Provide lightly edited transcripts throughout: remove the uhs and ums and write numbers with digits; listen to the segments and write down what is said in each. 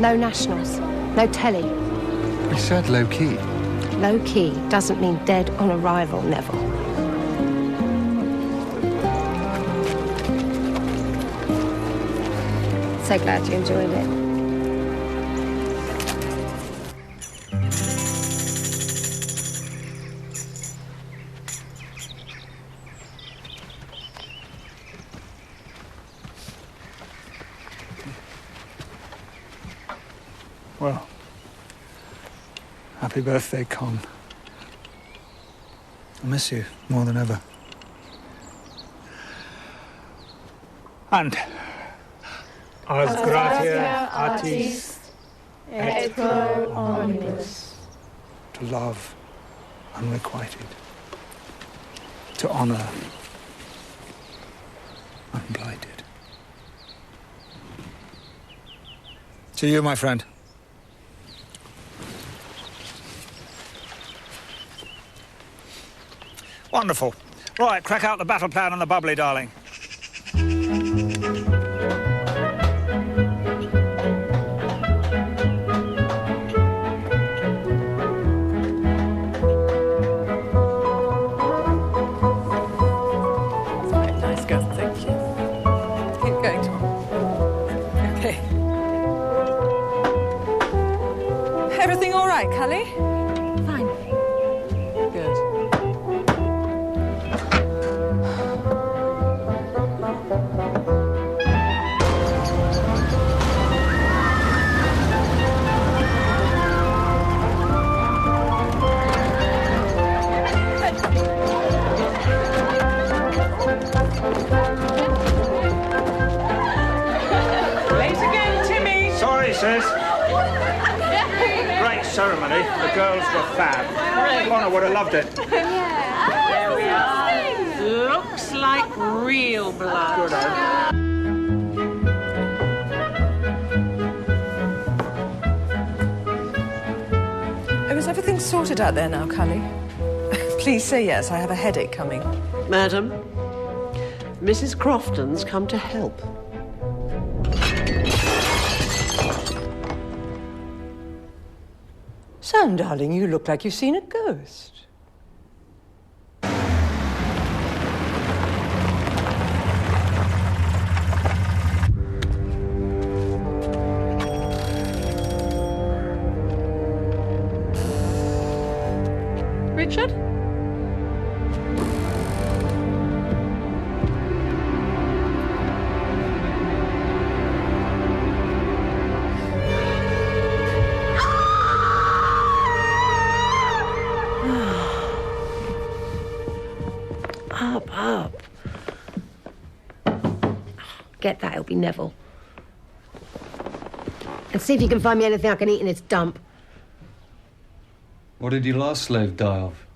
No nationals, no telly. He said low-key. Low-key doesn't mean dead on arrival, Neville. So glad you enjoyed it. Well, happy birthday, Con. I miss you more than ever. And as gratia artis et pro omnibus, to love unrequited, to honour unblighted. To you, my friend. Wonderful. Right, crack out the battle plan and the bubbly, darling. Very nice girl, thank you. Keep going, Tom. Okay. Everything all right, Cully? Fine. Good. Late again, Timmy. Sorry, sis. Great ceremony. The girls were fab. Connor would have loved it. There we are. Looks like real blood. Oh, is everything sorted out there now, Cully? Please say yes, I have a headache coming. Madam, Mrs. Crofton's come to help. Sam, darling, you look like you've seen a ghost. Richard? Up. Get that, it'll be Neville. And see if you can find me anything I can eat in its dump. What did your last slave die of?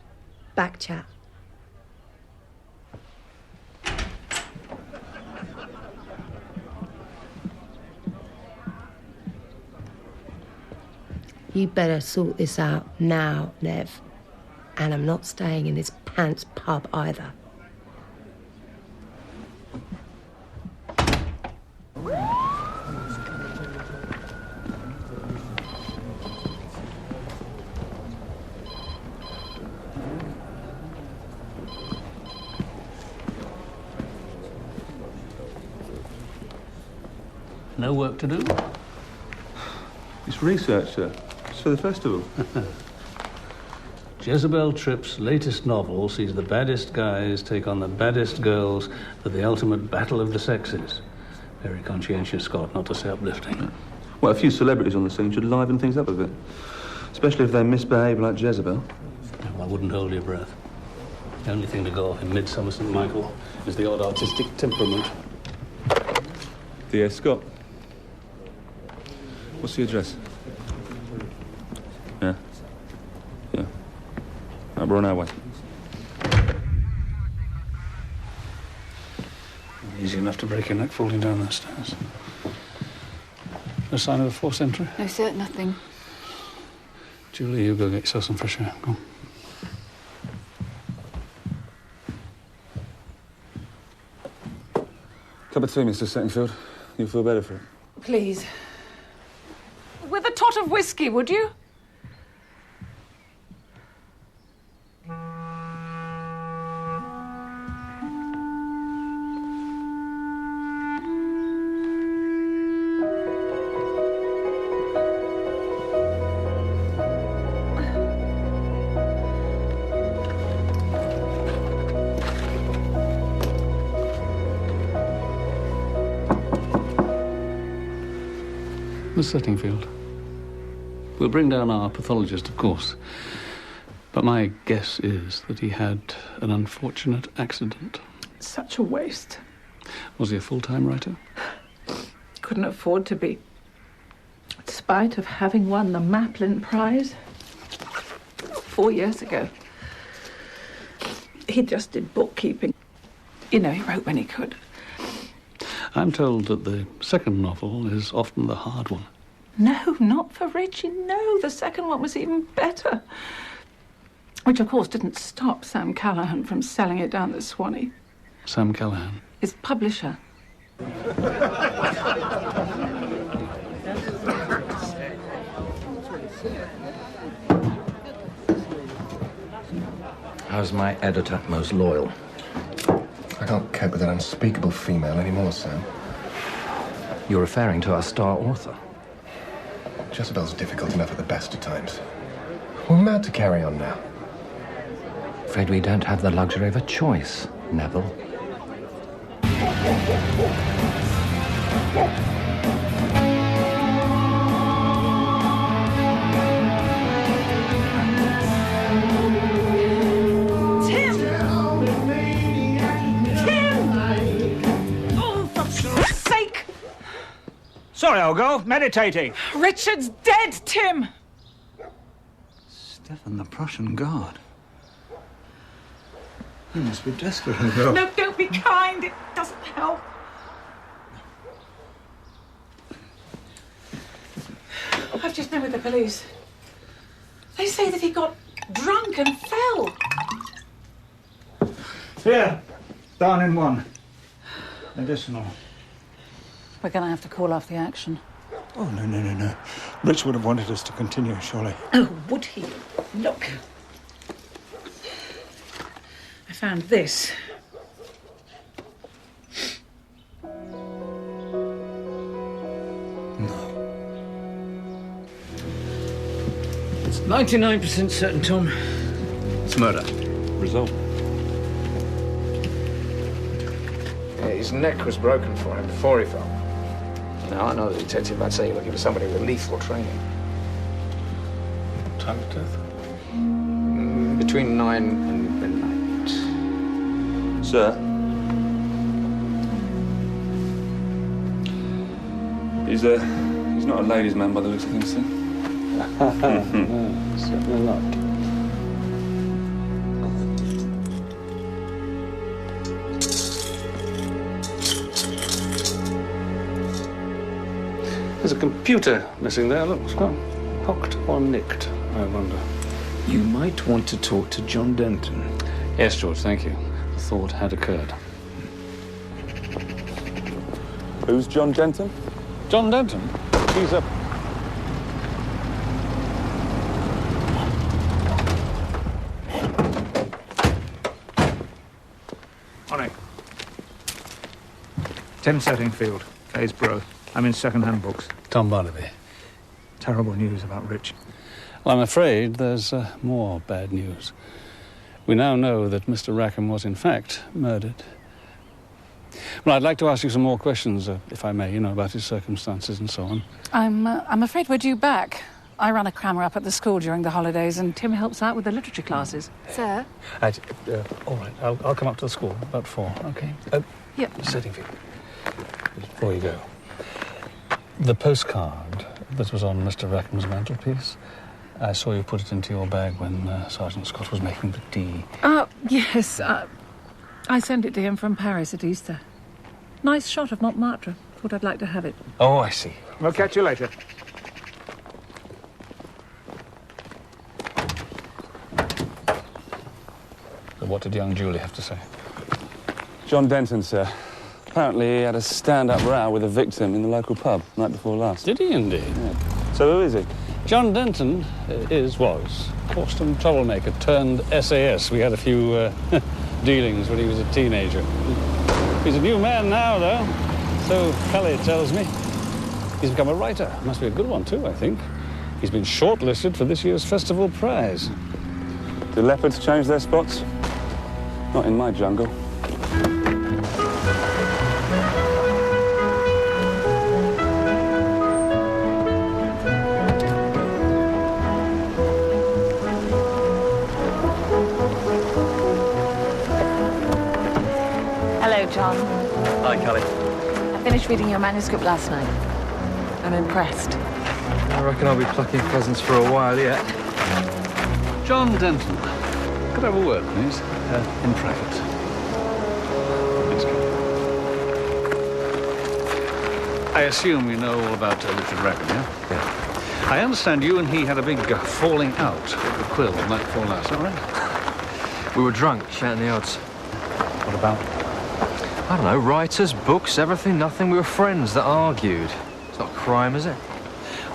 Back chat. You better sort this out now, Nev. And I'm not staying in this pants pub either. No work to do? It's research, sir. It's for the festival. Jezebel Tripp's latest novel sees the baddest guys take on the baddest girls for the ultimate battle of the sexes. Very conscientious, Scott, not to say uplifting. Well, a few celebrities on the scene should liven things up a bit. Especially if they misbehave like Jezebel. Well, I wouldn't hold your breath. The only thing to go off in Midsomer St. Michael is the odd artistic temperament. D.S. Scott. What's the address? Yeah. Right, we're on our way. Easy enough to break your neck falling down those stairs. No sign of a forced entry? No, sir, nothing. Julie, you go get yourself some fresh air. Go on. Cup of tea, Mr. Settingfield. You'll feel better for it. Please. with a tot of whiskey, would you? Miss Settingfield, we'll bring down our pathologist, of course, but my guess is that he had an unfortunate accident. Such a waste. Was he a full-time writer? Couldn't afford to be. In spite of having won the Maplin Prize 4 years ago. He just did bookkeeping. You know, he wrote when he could. I'm told that the second novel is often the hard one. No, not for Richie, no. The second one was even better. Which, of course, didn't stop Sam Callahan from selling it down the Swanee. Sam Callahan? His publisher. How's my editor? Most loyal. I can't cope with that unspeakable female anymore, Sam. You're referring to our star author? Jezebel's difficult enough at the best of times. We're mad to carry on now. Afraid we don't have the luxury of a choice, Neville. Sorry, I'll go. Meditating. Richard's dead, Tim! Stefan, the Prussian guard. You must be desperate, Hugo. No, don't be kind. It doesn't help. I've just been with the police. They say that he got drunk and fell. Here. Down in one. Medicinal. We're going to have to call off the action. Oh, no. Rich would have wanted us to continue, surely. Oh, would he? Look. I found this. No. It's 99% certain, Tom. It's murder. Result. Yeah, his neck was broken for him before he fell. Now, I know the detective might say you're looking for somebody with lethal training. Time of death? Between 9 and midnight. Sir? He's not a ladies' man by the looks of things, sir. No, certainly not. There's a computer missing there. Looks well, hooked or nicked, I wonder. You might want to talk to John Denton. Yes, George, thank you. The thought had occurred. Who's John Denton? John Denton? He's a... On it. Tim Settingfield, Caysborough. I'm in second-hand books. Tom Barnaby. Terrible news about Rich. Well, I'm afraid there's more bad news. We now know that Mr. Rackham was, in fact, murdered. Well, I'd like to ask you some more questions, if I may, about his circumstances and so on. I'm afraid we're due back. I run a crammer up at the school during the holidays, and Tim helps out with the literature classes. Sir? All right, I'll come up to the school about 4, OK? Yep. Settingfield, before you go. The postcard that was on Mr. Rackham's mantelpiece, I saw you put it into your bag when Sergeant Scott was making the tea. Yes. I sent it to him from Paris at Easter. Nice shot of Montmartre. Thought I'd like to have it. Oh, I see. We'll catch you later. So what did young Julie have to say? John Denton, sir. Apparently he had a stand-up row with a victim in the local pub night before last. Did he indeed? Yeah. So who is he? John Denton was custom troublemaker turned SAS. We had a few dealings when he was a teenager. He's a new man now, though, so Kelly tells me. He's become a writer. Must be a good one, too, I think. He's been shortlisted for this year's festival prize. Do leopards change their spots? Not in my jungle. Hello, John. Hi, Callie. I finished reading your manuscript last night. I'm impressed. I reckon I'll be plucking pheasants for a while yet. John Denton. Could I have a word, please? In private. Thanks, Kelly. I assume you know all about Richard Rackham, yeah? Yeah. I understand you and he had a big falling out at the Quill the night before last, all right? We were drunk, shouting the odds. What about? I don't know, writers, books, everything, nothing. We were friends that argued. It's not a crime, is it?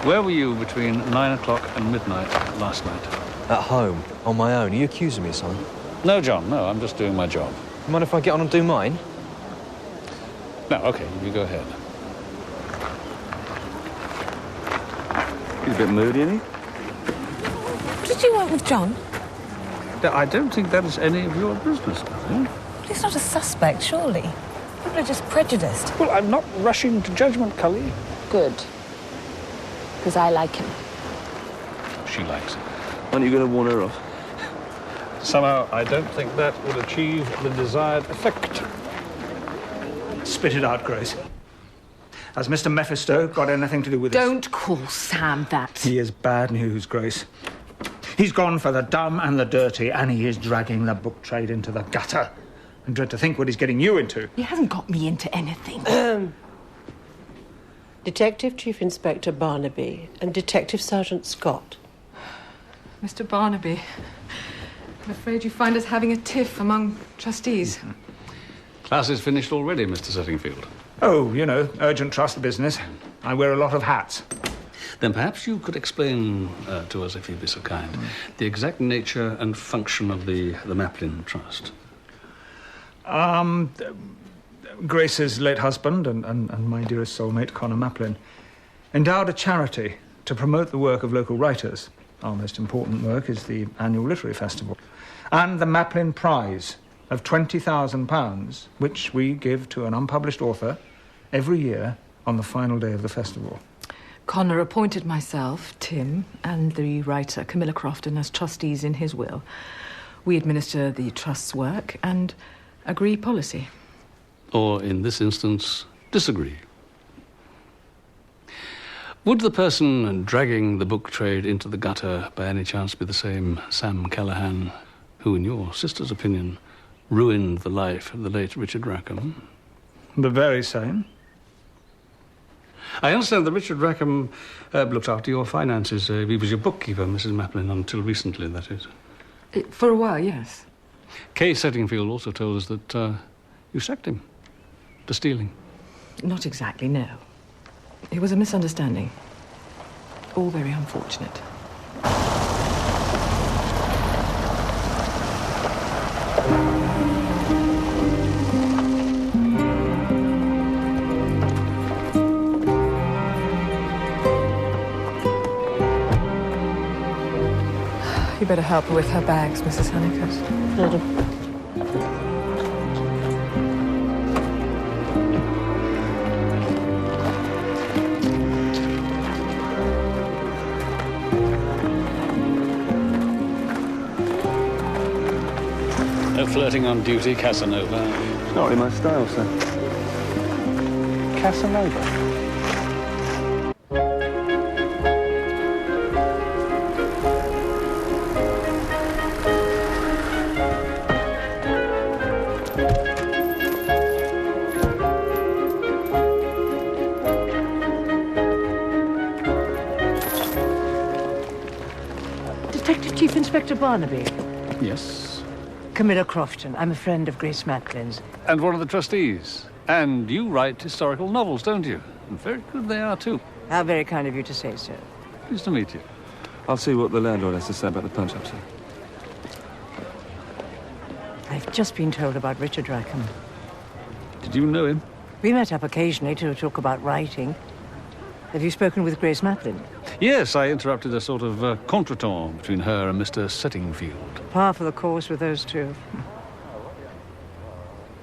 Where were you between 9 o'clock and midnight last night? At home, on my own. Are you accusing me of something? No, John, no, I'm just doing my job. Mind if I get on and do mine? No, OK, you go ahead. He's a bit moody, isn't he? What did you want with John? I don't think that is any of your business, Catherine. Well, he's not a suspect, surely. People are just prejudiced. Well, I'm not rushing to judgment, Cully. Good. Because I like him. She likes him. Aren't you going to warn her off? Somehow, I don't think that would achieve the desired effect. Spit it out, Grace. Has Mr. Mephisto got anything to do with this? Don't call Sam that. He is bad news, Grace. He's gone for the dumb and the dirty, and he is dragging the book trade into the gutter. And dread to think what he's getting you into. He hasn't got me into anything. Detective Chief Inspector Barnaby and Detective Sergeant Scott. Mr. Barnaby, I'm afraid you find us having a tiff among trustees. Class is finished already, Mr. Settingfield. Oh, you know, urgent trust business. I wear a lot of hats. Then perhaps you could explain to us, if you'd be so kind, the exact nature and function of the Maplin Trust. Grace's late husband and my dearest soulmate, Connor Maplin, endowed a charity to promote the work of local writers. Our most important work is the annual literary festival. And the Maplin Prize of £20,000, which we give to an unpublished author every year on the final day of the festival. Connor appointed myself, Tim, and the writer Camilla Crofton as trustees in his will. We administer the trust's work and agree policy. Or, in this instance, disagree. Would the person dragging the book trade into the gutter by any chance be the same Sam Callahan who, in your sister's opinion, ruined the life of the late Richard Rackham? The very same. I understand that Richard Rackham looked after your finances. He was your bookkeeper, Mrs. Maplin, until recently, that is. For a while, yes. Kay Settingfield also told us that you sacked him for stealing. Not exactly, no. It was a misunderstanding. All very unfortunate. You better help her with her bags, Mrs. Honeycutt. Madam. No flirting on duty, Casanova. It's not really my style, sir. Casanova? Detective Chief Inspector Barnaby. Yes. Camilla Crofton. I'm a friend of Grace Maplin's. And one of the trustees. And you write historical novels, don't you? And very good they are, too. How very kind of you to say so. Pleased to meet you. I'll see what the landlord has to say about the punch-up, sir. I've just been told about Richard Rackham. Did you know him? We met up occasionally to talk about writing. Have you spoken with Grace Maplin? Yes, I interrupted a sort of contretemps between her and Mr. Settingfield. Par for the course with those two.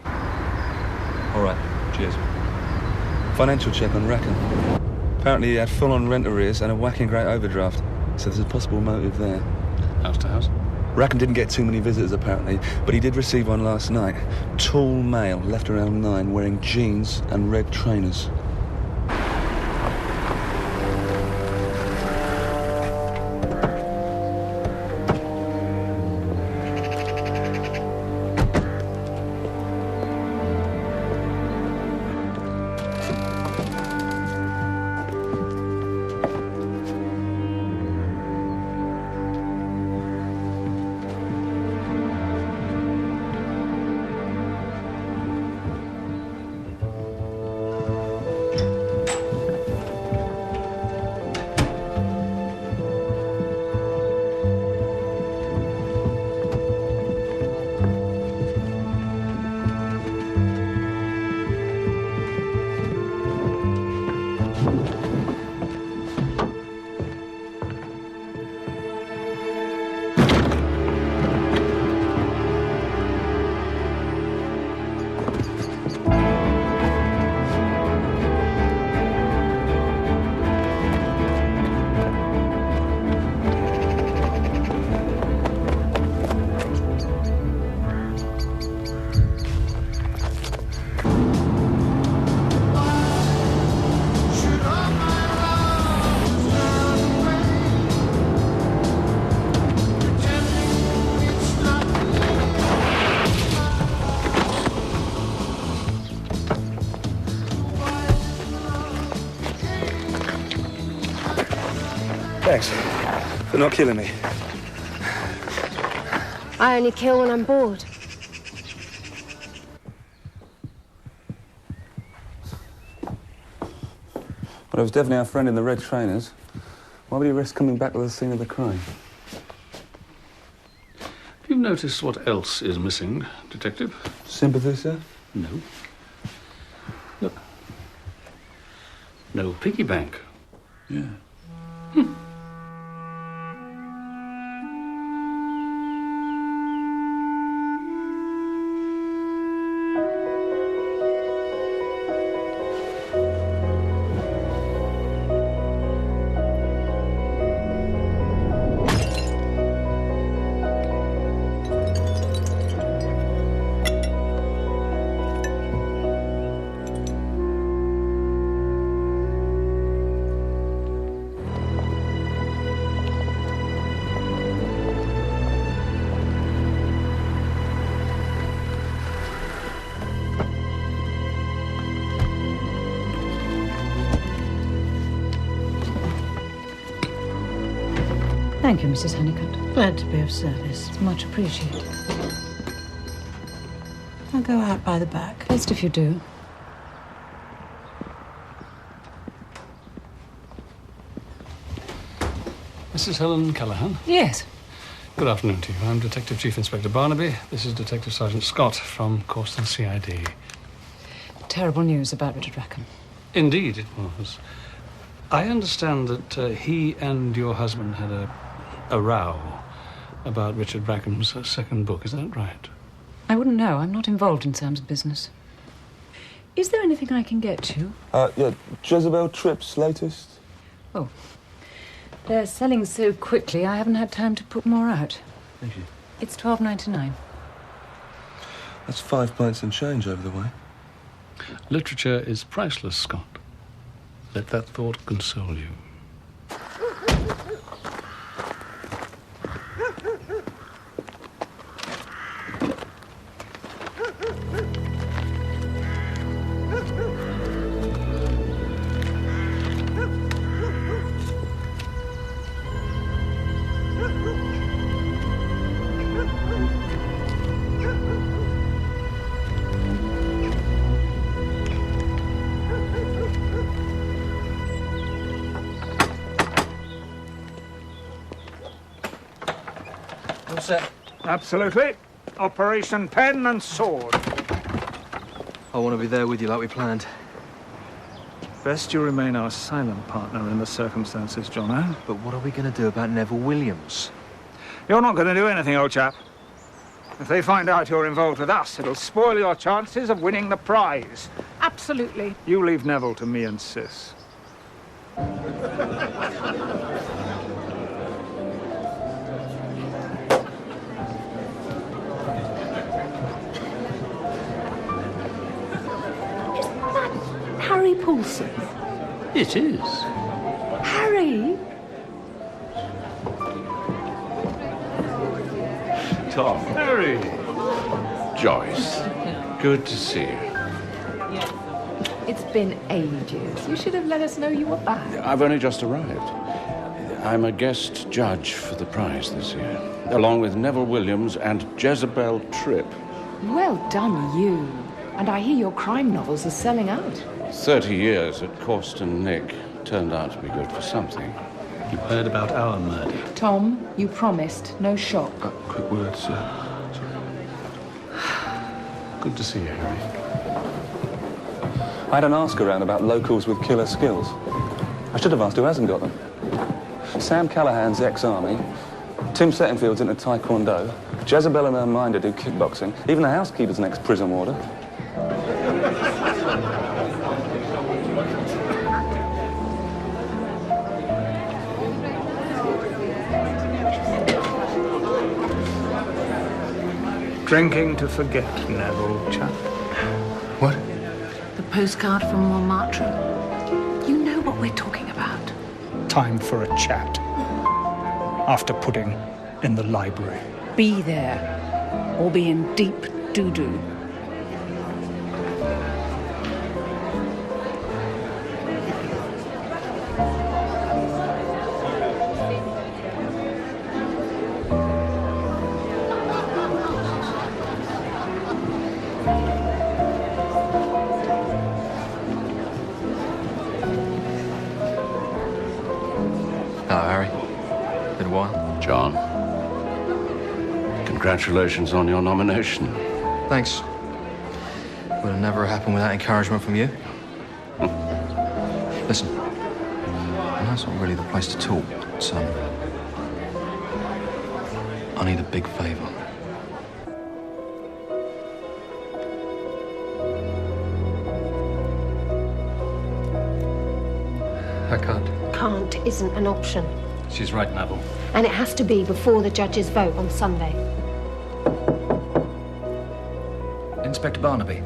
All right, cheers. Financial check on Rackham. Apparently he had full-on rent arrears and a whacking great overdraft, so there's a possible motive there. House to house? Rackham didn't get too many visitors, apparently, but he did receive one last night. Tall male, left around 9, wearing jeans and red trainers. Thanks for not killing me. I only kill when I'm bored. But it was definitely our friend in the red trainers. Why would he risk coming back to the scene of the crime? Have you noticed what else is missing, Detective? Sympathy, sir? No. Look. No piggy bank. Yeah. Thank you, Mrs. Honeycutt. Glad to be of service. It's much appreciated. I'll go out by the back. Best if you do. Mrs. Helen Callaghan? Yes. Good afternoon to you. I'm Detective Chief Inspector Barnaby. This is Detective Sergeant Scott from Corston CID. Terrible news about Richard Rackham. Indeed it was. I understand that he and your husband had a row about Richard Rackham's second book. Is that right? I wouldn't know. I'm not involved in Sam's business. Is there anything I can get you? Yeah, Jezebel Tripp's latest. Oh. They're selling so quickly, I haven't had time to put more out. Thank you. It's $12.99. That's 5 pints and change over the way. Literature is priceless, Scott. Let that thought console you. All set? Absolutely. Operation Pen and Sword. I want to be there with you like we planned. Best you remain our silent partner in the circumstances, Jono. But what are we going to do about Neville Williams? You're not going to do anything, old chap. If they find out you're involved with us, it'll spoil your chances of winning the prize. Absolutely. You leave Neville to me and Sis. Harry Paulson. It is. Harry? Tom. Harry. Joyce. Good to see you. It's been ages. You should have let us know you were back. I've only just arrived. I'm a guest judge for the prize this year, along with Neville Williams and Jezebel Tripp. Well done, you. And I hear your crime novels are selling out. 30 years at Causton Nick turned out to be good for something. You heard about our murder? Tom, you promised no shock. Quick word, sir. Good to see you, Harry. I had an ask around about locals with killer skills. I should have asked who hasn't got them. Sam Callahan's ex-army, Tim Settenfield's into Taekwondo, Jezebel and her minder do kickboxing, even the housekeeper's an ex-prison warder. Drinking to forget, Neville, chap. What? The postcard from Montmartre. You know what we're talking about. Time for a chat. After pudding in the library. Be there, or be in deep doo-doo. Hello, Harry. Been a while. John, congratulations on your nomination. Thanks. Would have never happened without encouragement from you. Listen, I know it's not really the place to talk, son. I need a big favour. I can't. Can't isn't an option. She's right, Neville. And it has to be before the judges vote on Sunday. Inspector Barnaby.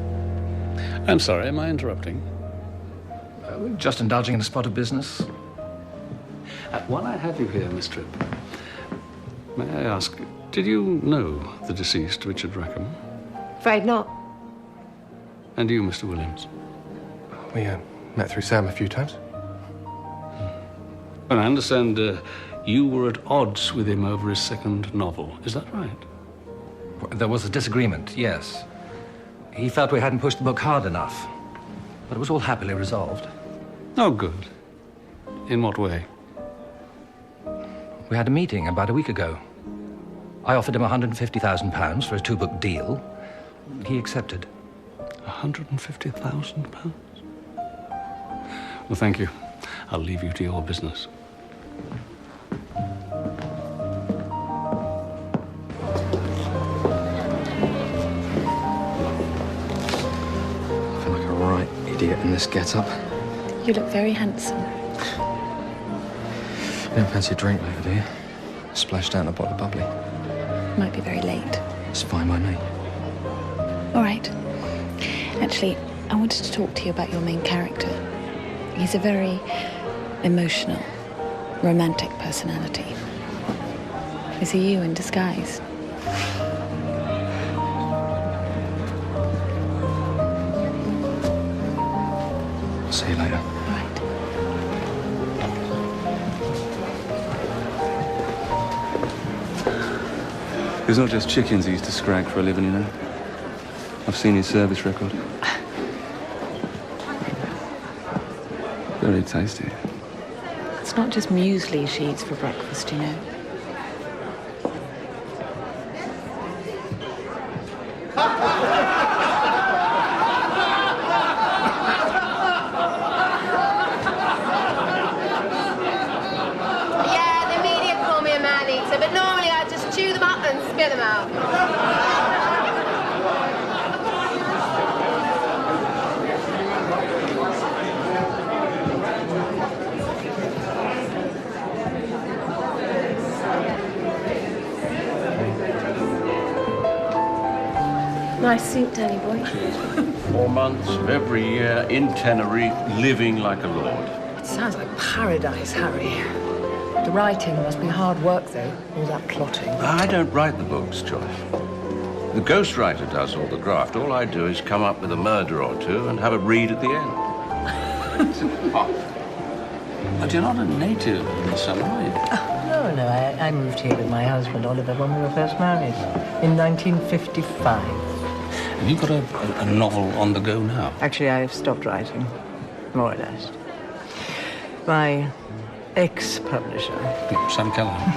I'm sorry, am I interrupting? Just indulging in a spot of business. While I have you here, Miss Tripp, may I ask, did you know the deceased Richard Rackham? Afraid not. And you, Mr. Williams? We met through Sam a few times. Well, I understand you were at odds with him over his second novel. Is that right? There was a disagreement, yes. He felt we hadn't pushed the book hard enough. But it was all happily resolved. Oh, good. In what way? We had a meeting about a week ago. I offered him £150,000 for a two-book deal. He accepted. £150,000? Well, thank you. I'll leave you to your business. I feel like a right idiot in this get-up. You look very handsome. You don't fancy a drink later, do you? Splashed out in a bottle of bubbly. Might be very late. It's fine by me. All right. Actually, I wanted to talk to you about your main character. He's a very emotional, romantic personality. Is he you in disguise? I'll see you later. All right. It's not just chickens he used to scrag for a living, you know. I've seen his service record. Very tasty. It's not just muesli she eats for breakfast, you know. get them out. Nice suit, Danny boy. 4 months of every year in Tenerife, living like a lord. It sounds like paradise, Harry. The writing must be hard work, though, all that plotting. I don't write the books, Joyce. The ghostwriter does all the graft. All I do is come up with a murder or two and have a read at the end. But you're not a native in some way. No, I moved here with my husband, Oliver, when we were first married, in 1955. Have you got a novel on the go now? Actually, I've stopped writing, more or less. My ex-publisher... Sam Callahan.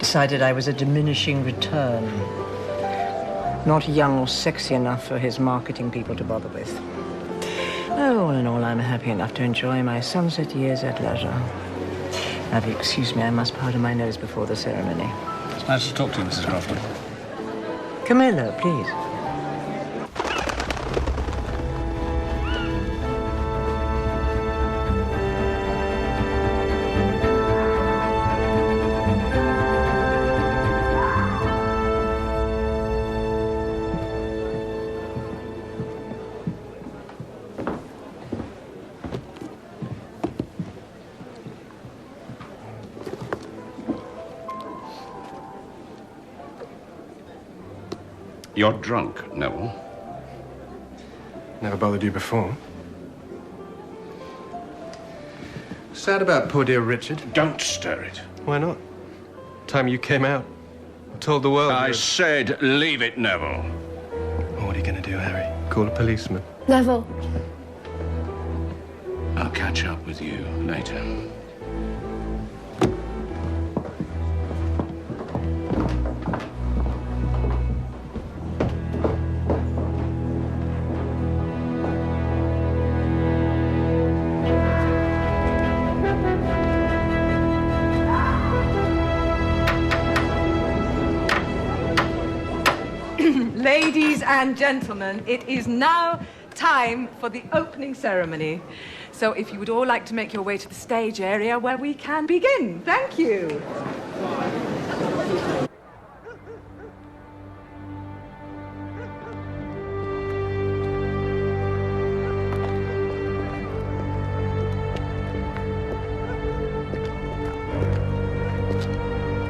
decided I was a diminishing return. Not young or sexy enough for his marketing people to bother with. Oh, all in all, I'm happy enough to enjoy my sunset years at leisure. Now, if you excuse me, I must powder my nose before the ceremony. It's nice to talk to you, Mrs. Crofton. Camilla, please. You're drunk, Neville. Never bothered you before. Sad about poor dear Richard. Don't stir it. Why not? Time you came out and told the world. I said leave it, Neville. Well, what are you going to do, Harry? Call a policeman? Neville. I'll catch up with you later. Ladies and gentlemen, it is now time for the opening ceremony. So if you would all like to make your way to the stage area where we can begin. Thank you.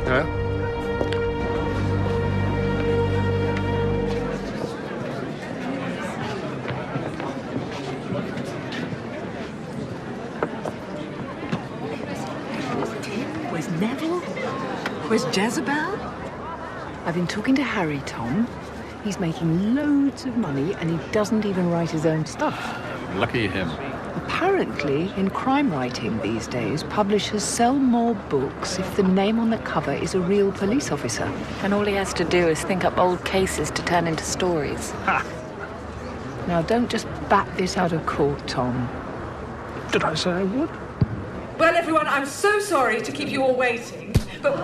Hello? Where's Neville? Where's Jezebel? I've been talking to Harry, Tom. He's making loads of money and he doesn't even write his own stuff. Lucky him. Apparently, in crime writing these days, publishers sell more books if the name on the cover is a real police officer. And all he has to do is think up old cases to turn into stories. Ha! Now, don't just bat this out of court, Tom. Did I say I would? Well, everyone, I'm so sorry to keep you all waiting, but...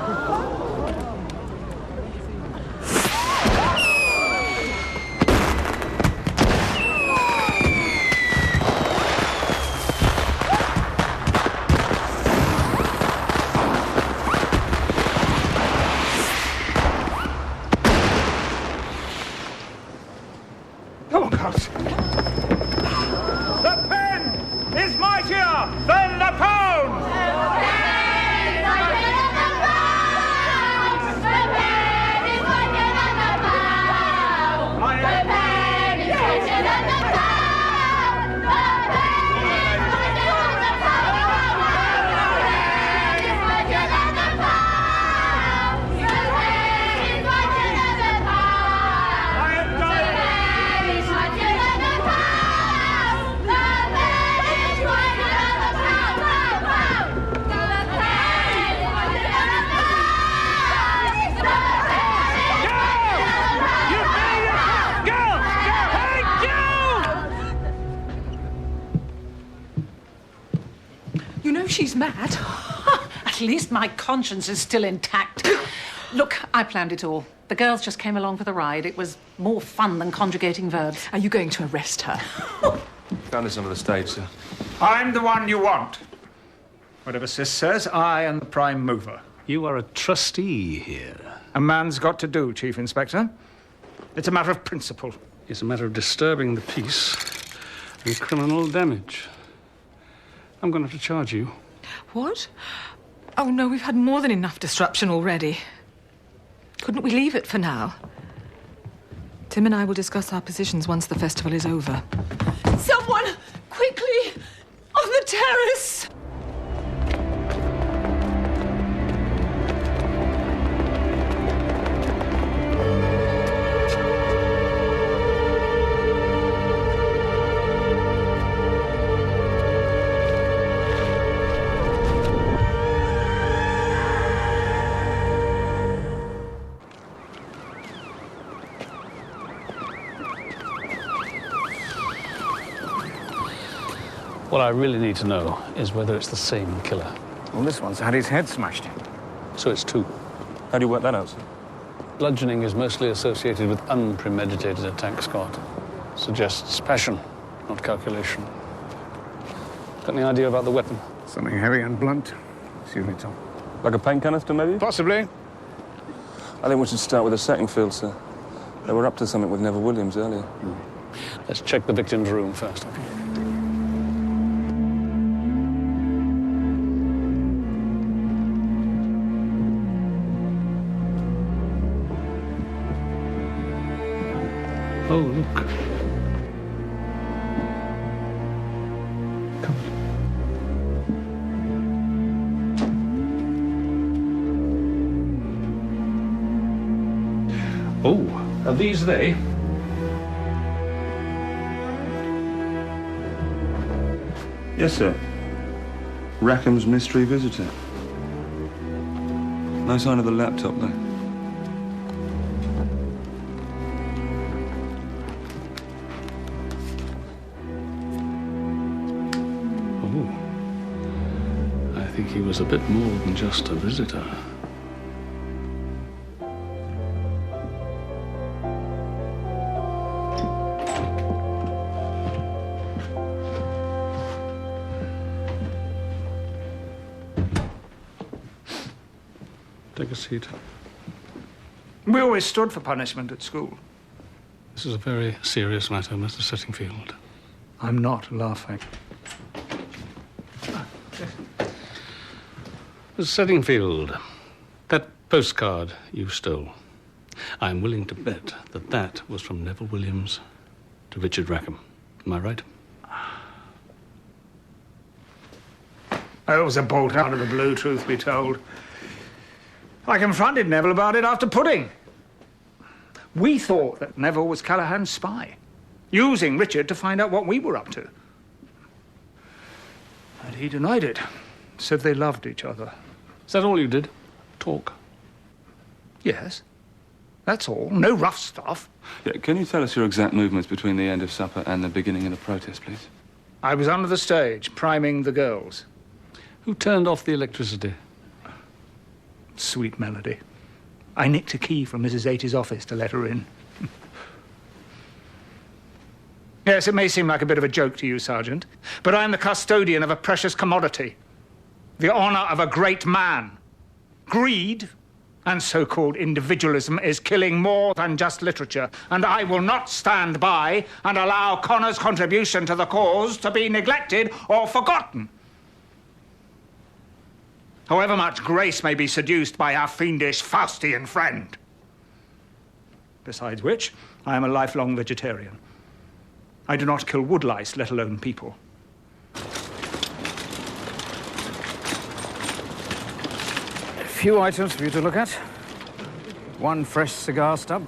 Come on, Carlos. The pen is mightier than the pound! You know she's mad. At least my conscience is still intact. Look, I planned it all. The girls just came along for the ride. It was more fun than conjugating verbs. Are you going to arrest her? Found this under the stage, sir. I'm the one you want. Whatever Sis says, I am the prime mover. You are a trustee here. A man's got to do, Chief Inspector. It's a matter of principle. It's a matter of disturbing the peace and criminal damage. I'm going to have to charge you. What? Oh, no, we've had more than enough disruption already. Couldn't we leave it for now? Tim and I will discuss our positions once the festival is over. Someone, quickly, on the terrace! What I really need to know is whether it's the same killer. Well, this one's had his head smashed. So it's two. How do you work that out, sir? Bludgeoning is mostly associated with unpremeditated attack, Scott. Suggests passion, not calculation. Got any idea about the weapon? Something heavy and blunt. Excuse me, Tom. Like a paint canister, maybe? Possibly. I think we should start with the setting field, sir. They were up to something with Neville Williams earlier. Let's check the victim's room first. Oh, look. Come on. Oh, are these they? Yes, sir. Rackham's mystery visitor. No sign of the laptop, though. I think he was a bit more than just a visitor. Take a seat. We always stood for punishment at school. This is a very serious matter, Mr. Settingfield. I'm not laughing. Mr. Settingfield, that postcard you stole, I'm willing to bet that that was from Neville Williams to Richard Rackham. Am I right? It was a bolt out of the blue, truth be told. I confronted Neville about it after pudding. We thought that Neville was Callahan's spy, using Richard to find out what we were up to. And he denied it, said they loved each other. Is that all you did? Talk? Yes. That's all. No rough stuff. Yeah, can you tell us your exact movements between the end of supper and the beginning of the protest, please? I was under the stage, priming the girls. Who turned off the electricity? Sweet Melody. I nicked a key from Mrs. Atie's office to let her in. Yes, it may seem like a bit of a joke to you, Sergeant, but I'm the custodian of a precious commodity. The honor of a great man. Greed and so-called individualism is killing more than just literature, and I will not stand by and allow Connor's contribution to the cause to be neglected or forgotten. However much Grace may be seduced by our fiendish Faustian friend. Besides which, I am a lifelong vegetarian. I do not kill woodlice, let alone people. A few items for you to look at. One fresh cigar stub.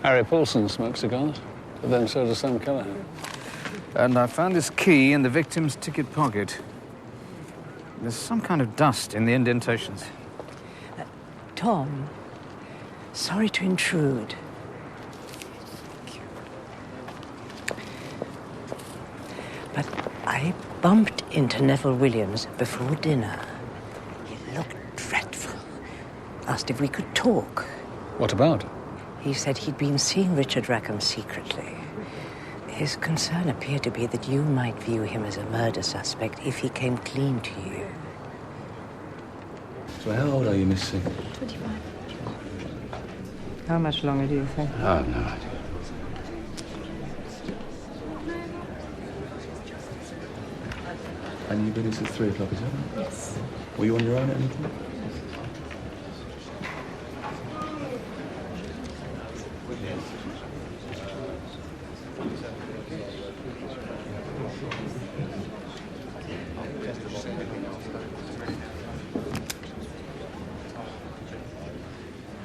Harry Paulson smokes cigars, but then so does Sam Callahan. And I found this key in the victim's ticket pocket. There's some kind of dust in the indentations. Tom, sorry to intrude. But I bumped into Neville Williams before dinner. He looked dreadful. asked if we could talk. What about? He said he'd been seeing Richard Rackham secretly. His concern appeared to be that you might view him as a murder suspect if he came clean to you. So how old are you, Miss Singh? 25. How much longer do you think? Oh, no idea. And you've been in since 3 o'clock, is that right? Yes. Were you on your own at any time?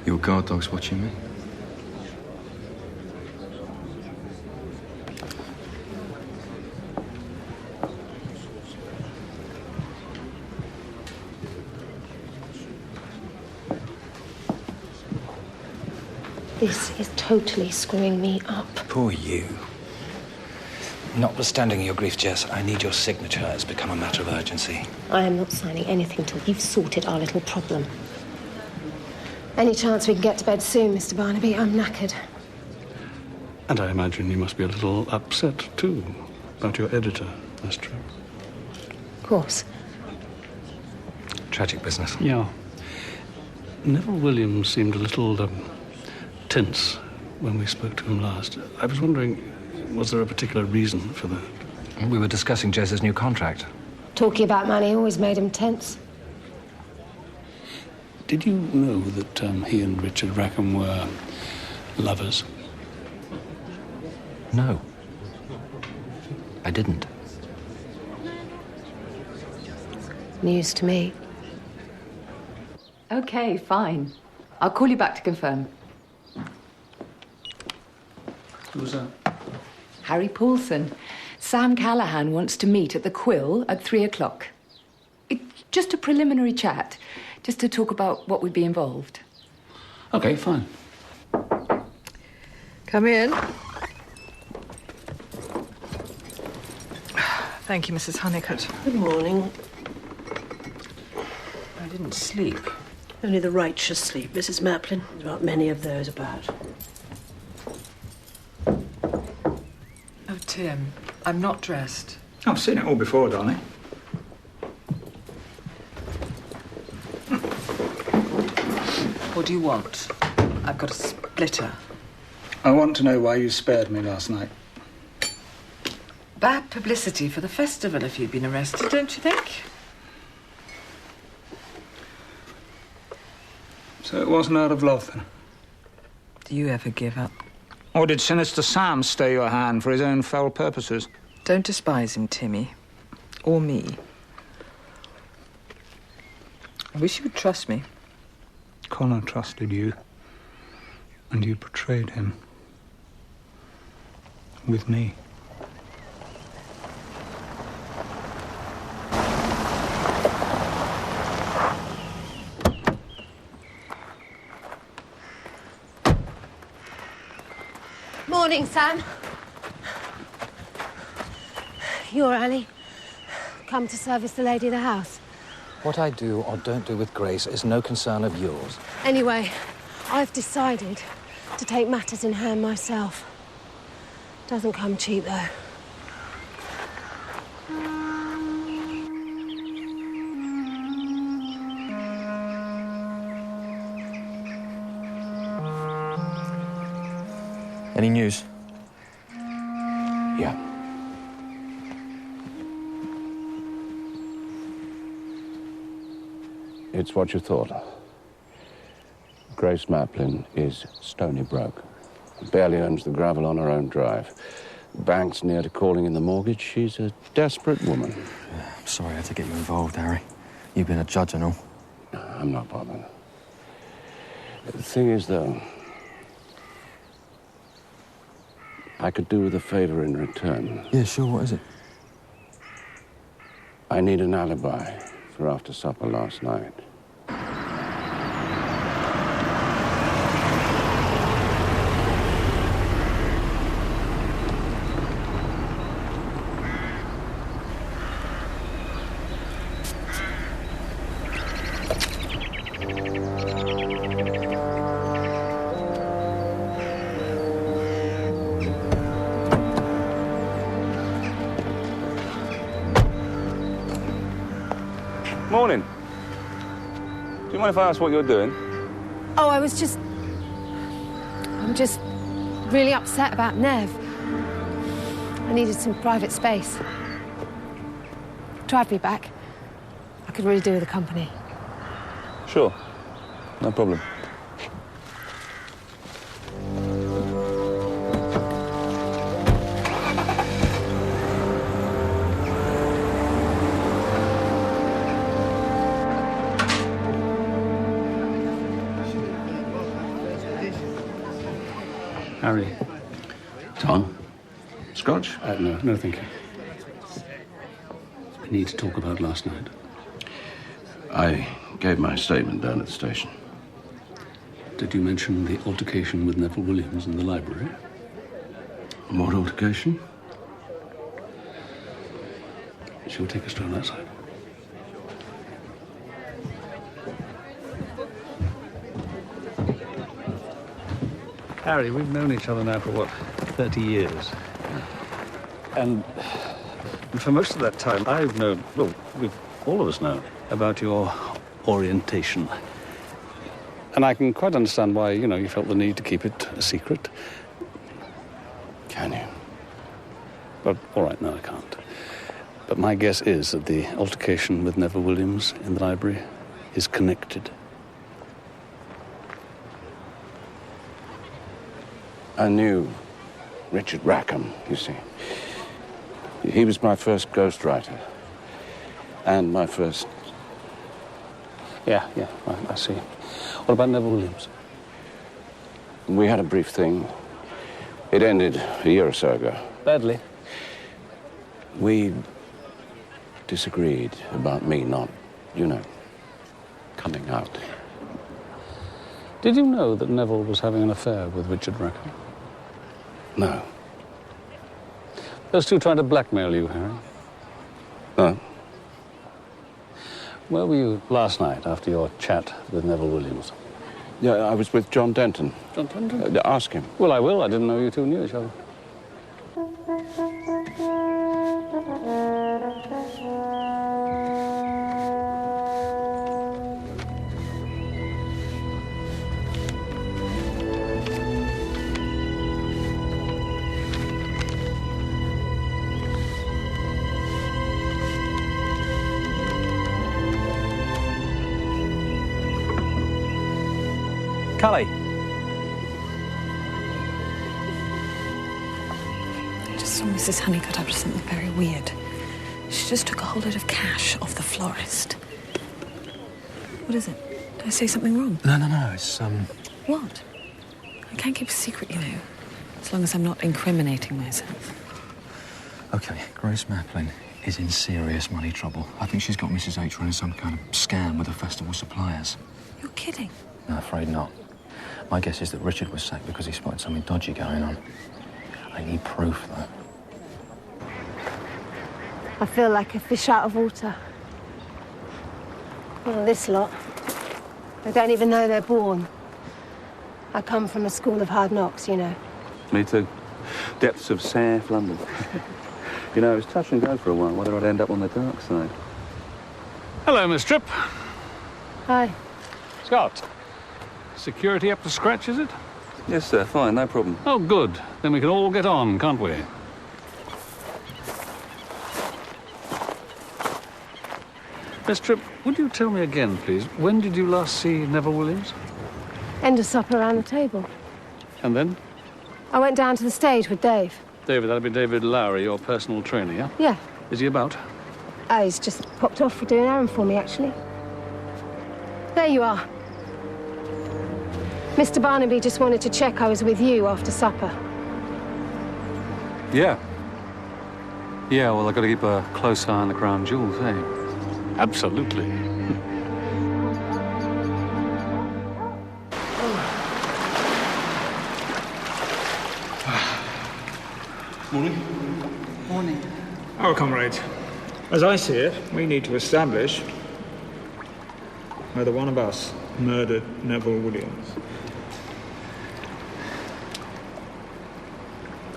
Your guard dog's watching me. This is totally screwing me up. Poor you. Notwithstanding your grief, Jess, I need your signature. It's become a matter of urgency. I am not signing anything till you've sorted our little problem. Any chance we can get to bed soon, Mr. Barnaby? I'm knackered. And I imagine you must be a little upset, too, about your editor. That's true. Of course. Tragic business. Yeah. Neville Williams seemed a little tense when we spoke to him last. I was wondering, was there a particular reason for that? We were discussing Jess's new contract. Talking about money always made him tense. Did you know that he and Richard Rackham were lovers? No. I didn't. News to me. Okay, fine. I'll call you back to confirm. Who's that? Harry Paulson. Sam Callahan wants to meet at the Quill at 3 o'clock. It's just a preliminary chat, just to talk about what would be involved. Okay, fine. Come in. Thank you, Mrs. Honeycutt. Good morning. I didn't sleep. Only the righteous sleep, Mrs. Maplin. There's not many of those about. Oh, Tim, I'm not dressed. I've seen it all before, darling. What do you want? I've got a splitter. I want to know why you spared me last night. Bad publicity for the festival if you'd been arrested, don't you think? So it wasn't out of love, then? Do you ever give up? Or did Sinister Sam stay your hand for his own foul purposes? Don't despise him, Timmy. Or me. I wish you would trust me. Connor trusted you, and you betrayed him. With me. Morning, Sam. You're Annie. Come to service the lady of the house. What I do or don't do with Grace is no concern of yours. Anyway, I've decided to take matters in hand myself. Doesn't come cheap, though. Any news? Yeah. It's what you thought. Grace Maplin is stony broke. Barely earns the gravel on her own drive. Bank's near to calling in the mortgage. She's a desperate woman. I'm sorry I had to get you involved, Harry. You've been a judge and all. I'm not bothered. The thing is, though, I could do with a favor in return. Yeah, sure. What is it? I need an alibi for after supper last night. Morning. Do you mind if I ask what you're doing? Oh, I'm just really upset about Nev. I needed some private space. Drive me back. I could really do with the company. Sure. No problem. Harry. Tom? Scotch? No, thank you. We need to talk about last night. I gave my statement down at the station. Did you mention the altercation with Neville Williams in the library? What altercation? Shall we take a stroll outside? Harry, we've known each other now for, what, 30 years? And for most of that time, I've known, well, all of us know, about your orientation. And I can quite understand why, you felt the need to keep it a secret. Can you? But, all right, no, I can't. But my guess is that the altercation with Neville Williams in the library is connected. I knew Richard Rackham, you see. He was my first ghostwriter. And my first... Yeah, I see. What about Neville Williams? We had a brief thing. It ended a year or so ago. Badly? We disagreed about me not, coming out. Did you know that Neville was having an affair with Richard Rackham? No. Those two trying to blackmail you, Harry? No. Where were you last night after your chat with Neville Williams? Yeah, I was with John Denton. John Denton? Ask him. Well, I will. I didn't know you two knew each other. Callie. I just saw Mrs. Honeycutt up to something very weird. She just took a whole load of cash off the florist. What is it? Did I say something wrong? No, it's, What? I can't keep a secret, as long as I'm not incriminating myself. Okay, Grace Maplin is in serious money trouble. I think she's got Mrs. H running some kind of scam with the festival suppliers. You're kidding. No, afraid not. My guess is that Richard was sacked because he spotted something dodgy going on. I need proof, though. I feel like a fish out of water. Well, this lot, they don't even know they're born. I come from a school of hard knocks, Me too. Depths of South London. It was touch and go for a while, whether I'd end up on the dark side. Hello, Miss Tripp. Hi. Scott. Security up to scratch, is it? Yes, sir. Fine, no problem. Oh, good. Then we can all get on, can't we? Miss Tripp, would you tell me again, please, when did you last see Neville Williams? End of supper around the table. And then? I went down to the stage with Dave. David, that'll be David Lowry, your personal trainer, yeah? Yeah. Is he about? He's just popped off for doing an errand for me, actually. There you are. Mr. Barnaby just wanted to check I was with you after supper. Yeah. Yeah, well, I've got to keep a close eye on the crown jewels, eh? Absolutely. Morning. Morning. Our comrades, as I see it, we need to establish whether one of us murdered Neville Williams.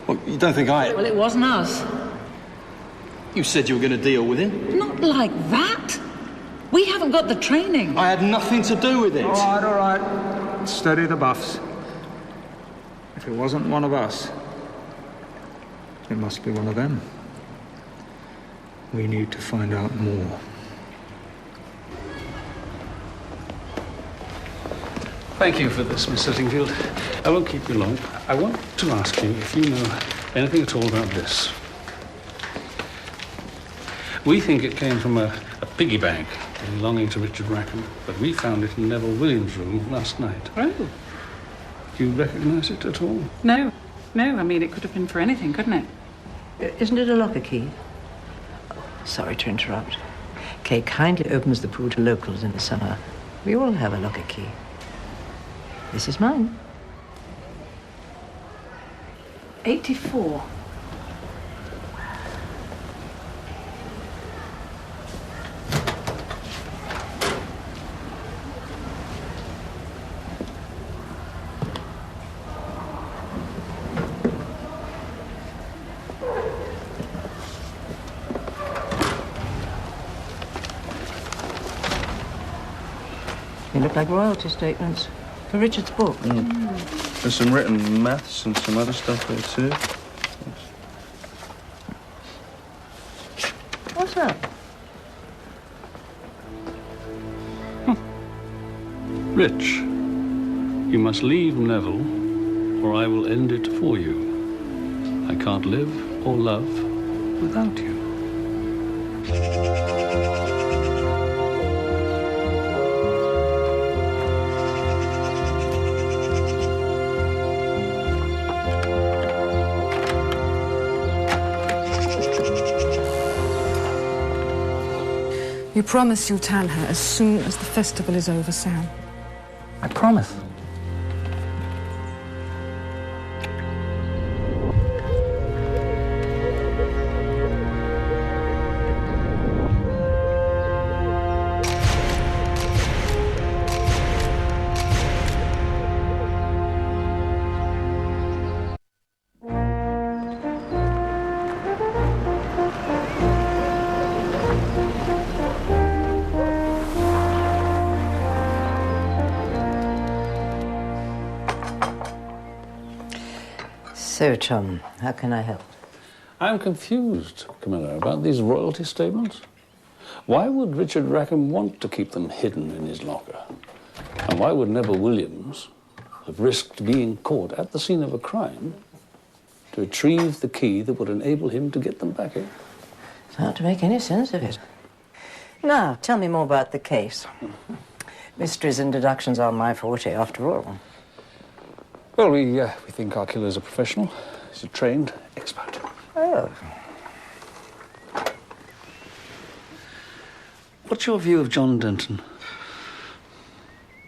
Well, you don't think I... Well, it wasn't us. You said you were going to deal with him. Not like that. We haven't got the training. I had nothing to do with it. All right. Steady the buffs. If it wasn't one of us, it must be one of them. We need to find out more. Thank you for this, Miss Sittingfield. I won't keep you long. I want to ask you if you know anything at all about this. We think it came from a piggy bank belonging to Richard Rackham, but we found it in Neville Williams' room last night. Oh. Do you recognise it at all? No. I mean, it could have been for anything, couldn't it? Isn't it a locker key? Sorry to interrupt. Kay kindly opens the pool to locals in the summer. We all have a locker key. This is mine. 84. They look like royalty statements for Richard's book. There's some written maths and some other stuff there too. What's that? Rich, you must leave Neville, or I will end it for you. I can't live or love without you. You promise you'll tell her as soon as the festival is over, Sam. I promise. So, Tom, how can I help? I'm confused, Camilla, about these royalty statements. Why would Richard Rackham want to keep them hidden in his locker? And why would Neville Williams have risked being caught at the scene of a crime to retrieve the key that would enable him to get them back in? It's hard to make any sense of it. Now, tell me more about the case. Mysteries and deductions are my forte, after all. Well, we think our killer's a professional. He's a trained expert. Oh. What's your view of John Denton?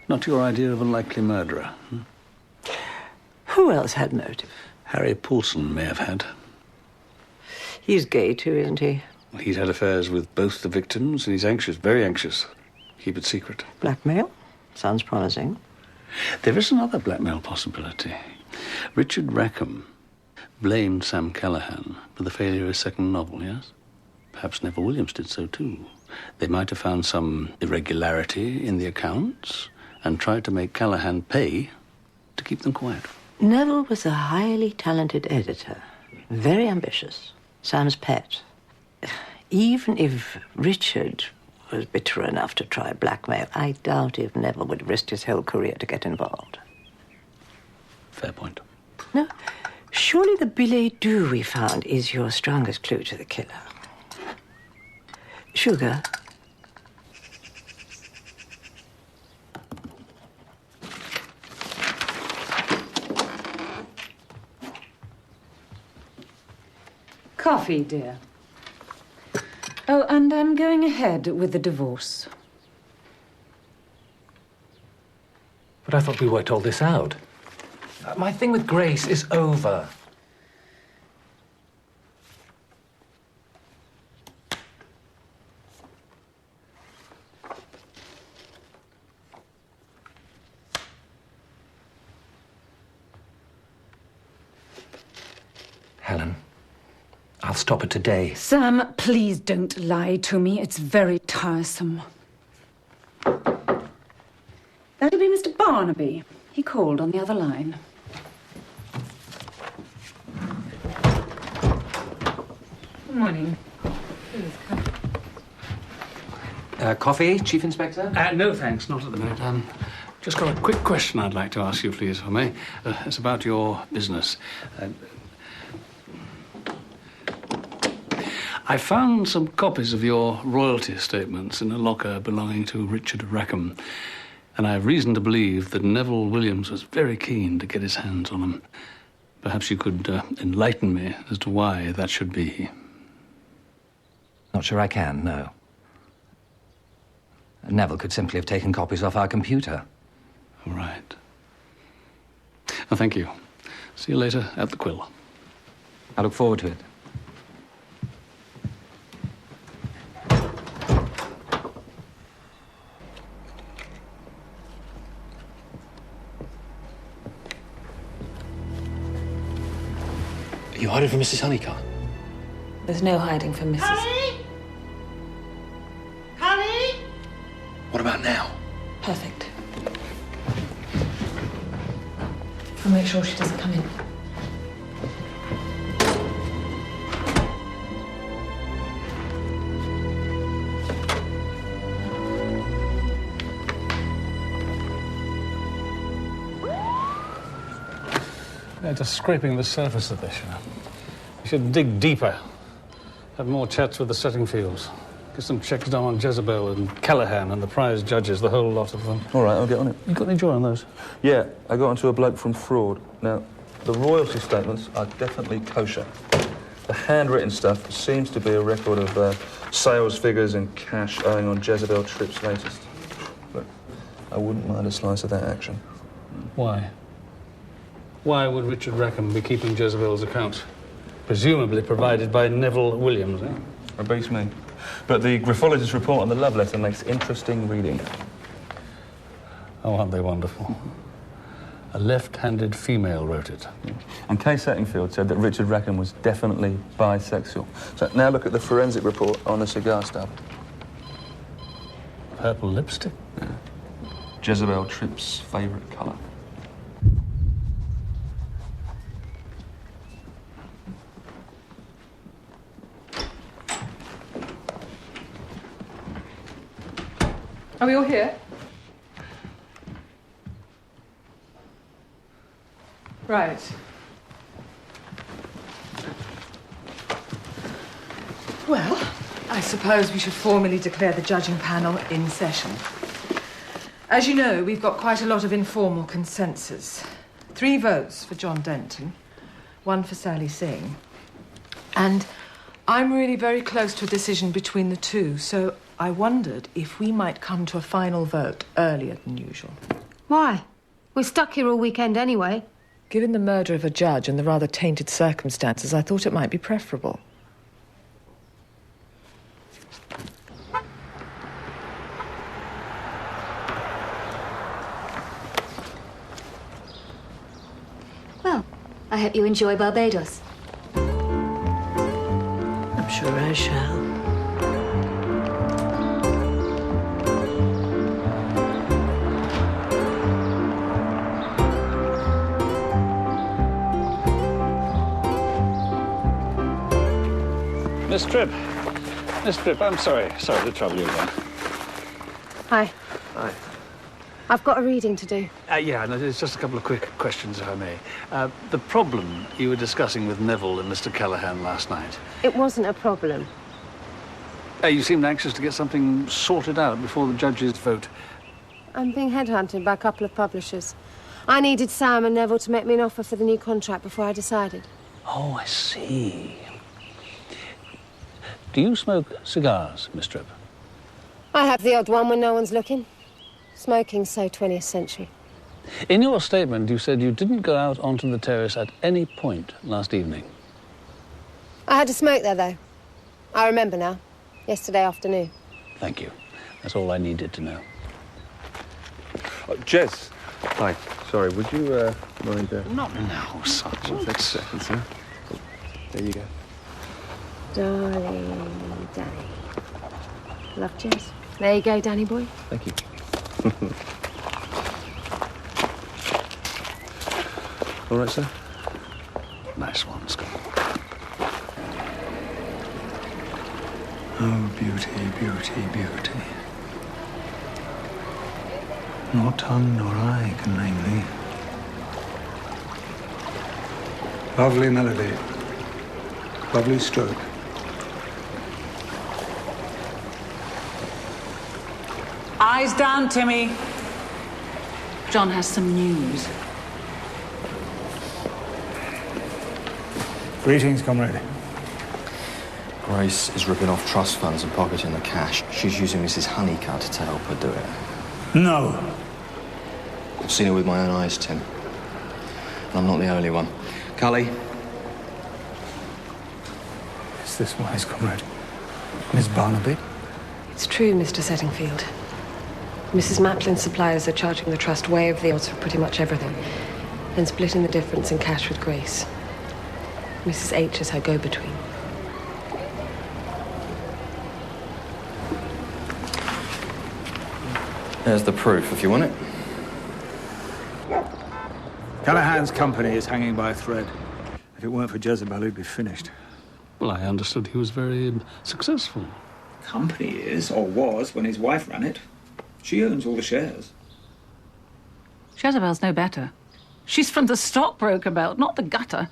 Not your idea of a likely murderer? Who else had motive? Harry Paulson may have had. He's gay too, isn't he? He's had affairs with both the victims, and he's anxious, very anxious. Keep it secret. Blackmail? Sounds promising. There is another blackmail possibility. Richard Rackham blamed Sam Callahan for the failure of his second novel, yes? Perhaps Neville Williams did so too. They might have found some irregularity in the accounts and tried to make Callahan pay to keep them quiet. Neville was a highly talented editor, very ambitious, Sam's pet. Even if Richard was bitter enough to try blackmail, I doubt if Neville would risk his whole career to get involved. Fair point. No, surely the billet doux we found is your strongest clue to the killer. Sugar? Coffee, dear. Oh, and I'm going ahead with the divorce. But I thought we worked all this out. My thing with Grace is over. Helen, I'll stop it today. Sam, please don't lie to me. It's very tiresome. That'll be Mr. Barnaby. He called on the other line. Good morning. Coffee, Chief Inspector? No, thanks, not at the minute. Just got a quick question I'd like to ask you, please, if I may. It's about your business. I found some copies of your royalty statements in a locker belonging to Richard Rackham, and I have reason to believe that Neville Williams was very keen to get his hands on them. Perhaps you could enlighten me as to why that should be. Not sure I can, no. Neville could simply have taken copies off our computer. All right. Well, thank you. See you later at the Quill. I look forward to it. Are you hiding from Mrs. Honeycutt? There's no hiding from Mrs. Honey? Honey? What about now? Perfect. I'll make sure she doesn't come in. Yeah, just scraping the surface of this, you know. You should dig deeper. Have more chats with the Settingfields. Get some checks done on Jezebel and Callahan and the prize judges, the whole lot of them. All right, I'll get on it. You got any joy on those? Yeah, I got onto a bloke from fraud. Now, the royalty statements are definitely kosher. The handwritten stuff seems to be a record of sales figures and cash owing on Jezebel Tripp's latest. But I wouldn't mind a slice of that action. Why? Why would Richard Rackham be keeping Jezebel's accounts? Presumably provided by Neville Williams, eh? It beats me. But the graphologist's report on the love letter makes interesting reading. Oh, aren't they wonderful? A left-handed female wrote it. And Kay Settingfield said that Richard Rackham was definitely bisexual. So now look at the forensic report on the cigar stub. Purple lipstick? Yeah. Jezebel Tripp's favourite colour. Are we all here? Right. Well, I suppose we should formally declare the judging panel in session. As you know, we've got quite a lot of informal consensus. 3 votes for John Denton, 1 for Sally Singh. And I'm really very close to a decision between the two, so I wondered if we might come to a final vote earlier than usual. Why? We're stuck here all weekend anyway. Given the murder of a judge and the rather tainted circumstances, I thought it might be preferable. Well, I hope you enjoy Barbados. I'm sure I shall. Miss Tripp. Miss Tripp, I'm sorry. Sorry to trouble you again. Hi. Hi. I've got a reading to do. Yeah, no, there's just a couple of quick questions, if I may. The problem you were discussing with Neville and Mr. Callahan last night. It wasn't a problem. You seemed anxious to get something sorted out before the judge's vote. I'm being headhunted by a couple of publishers. I needed Sam and Neville to make me an offer for the new contract before I decided. Oh, I see. Do you smoke cigars, Miss Tripp? I have the odd one when no one's looking. Smoking's so 20th century. In your statement, you said you didn't go out onto the terrace at any point last evening. I had to smoke there, though. I remember now. Yesterday afternoon. Thank you. That's all I needed to know. Jez. Hi. Sorry, would you mind... Not now, Sergeant. Take a second, sir. There you go. Darling Danny. Love, Jez. There you go, Danny boy. Thank you. All right, sir? Nice one, Scott. Oh, beauty, beauty, beauty. Nor tongue nor eye can name thee. Lovely melody. Lovely stroke. Eyes down, Timmy. John has some news. Greetings, comrade. Grace is ripping off trust funds and pocketing the cash. She's using Mrs. Honeycutt to help her do it. No. I've seen it with my own eyes, Tim. And I'm not the only one. Cully. Is this wise, comrade? Miss Barnaby? It's true, Mr. Settingfield. Mrs. Maplin's suppliers are charging the trust way over the odds for pretty much everything, and splitting the difference in cash with Grace. Mrs. H is her go-between. There's the proof, if you want it. Callahan's company is hanging by a thread. If it weren't for Jezebel, he'd be finished. Well, I understood he was very successful. Company is, or was, when his wife ran it. She owns all the shares. Jezebel's no better. She's from the stockbroker belt, not the gutter.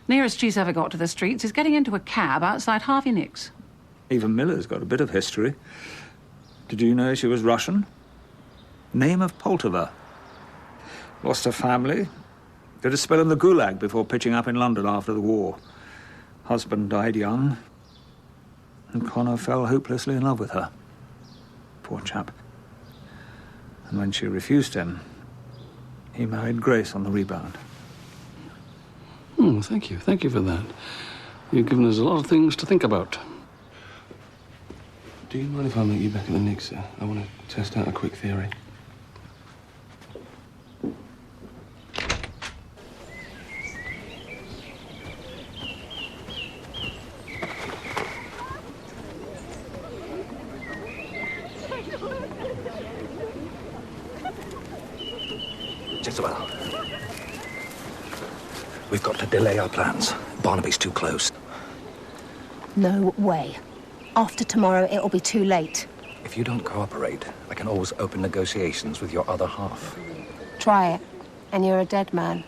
Nearest she's ever got to the streets is getting into a cab outside Harvey Nick's. Even Miller's got a bit of history. Did you know she was Russian? Name of Poltava. Lost her family. Did a spell in the Gulag before pitching up in London after the war. Husband died young. And Connor fell hopelessly in love with her. Poor chap. And when she refused him, he married Grace on the rebound. Oh, thank you. Thank you for that. You've given us a lot of things to think about. Do you mind if I meet you back at the Knicks, sir? I want to test out a quick theory. Jezebel. We've got to delay our plans. Barnaby's too close. No way. After tomorrow, it'll be too late. If you don't cooperate, I can always open negotiations with your other half. Try it, and you're a dead man.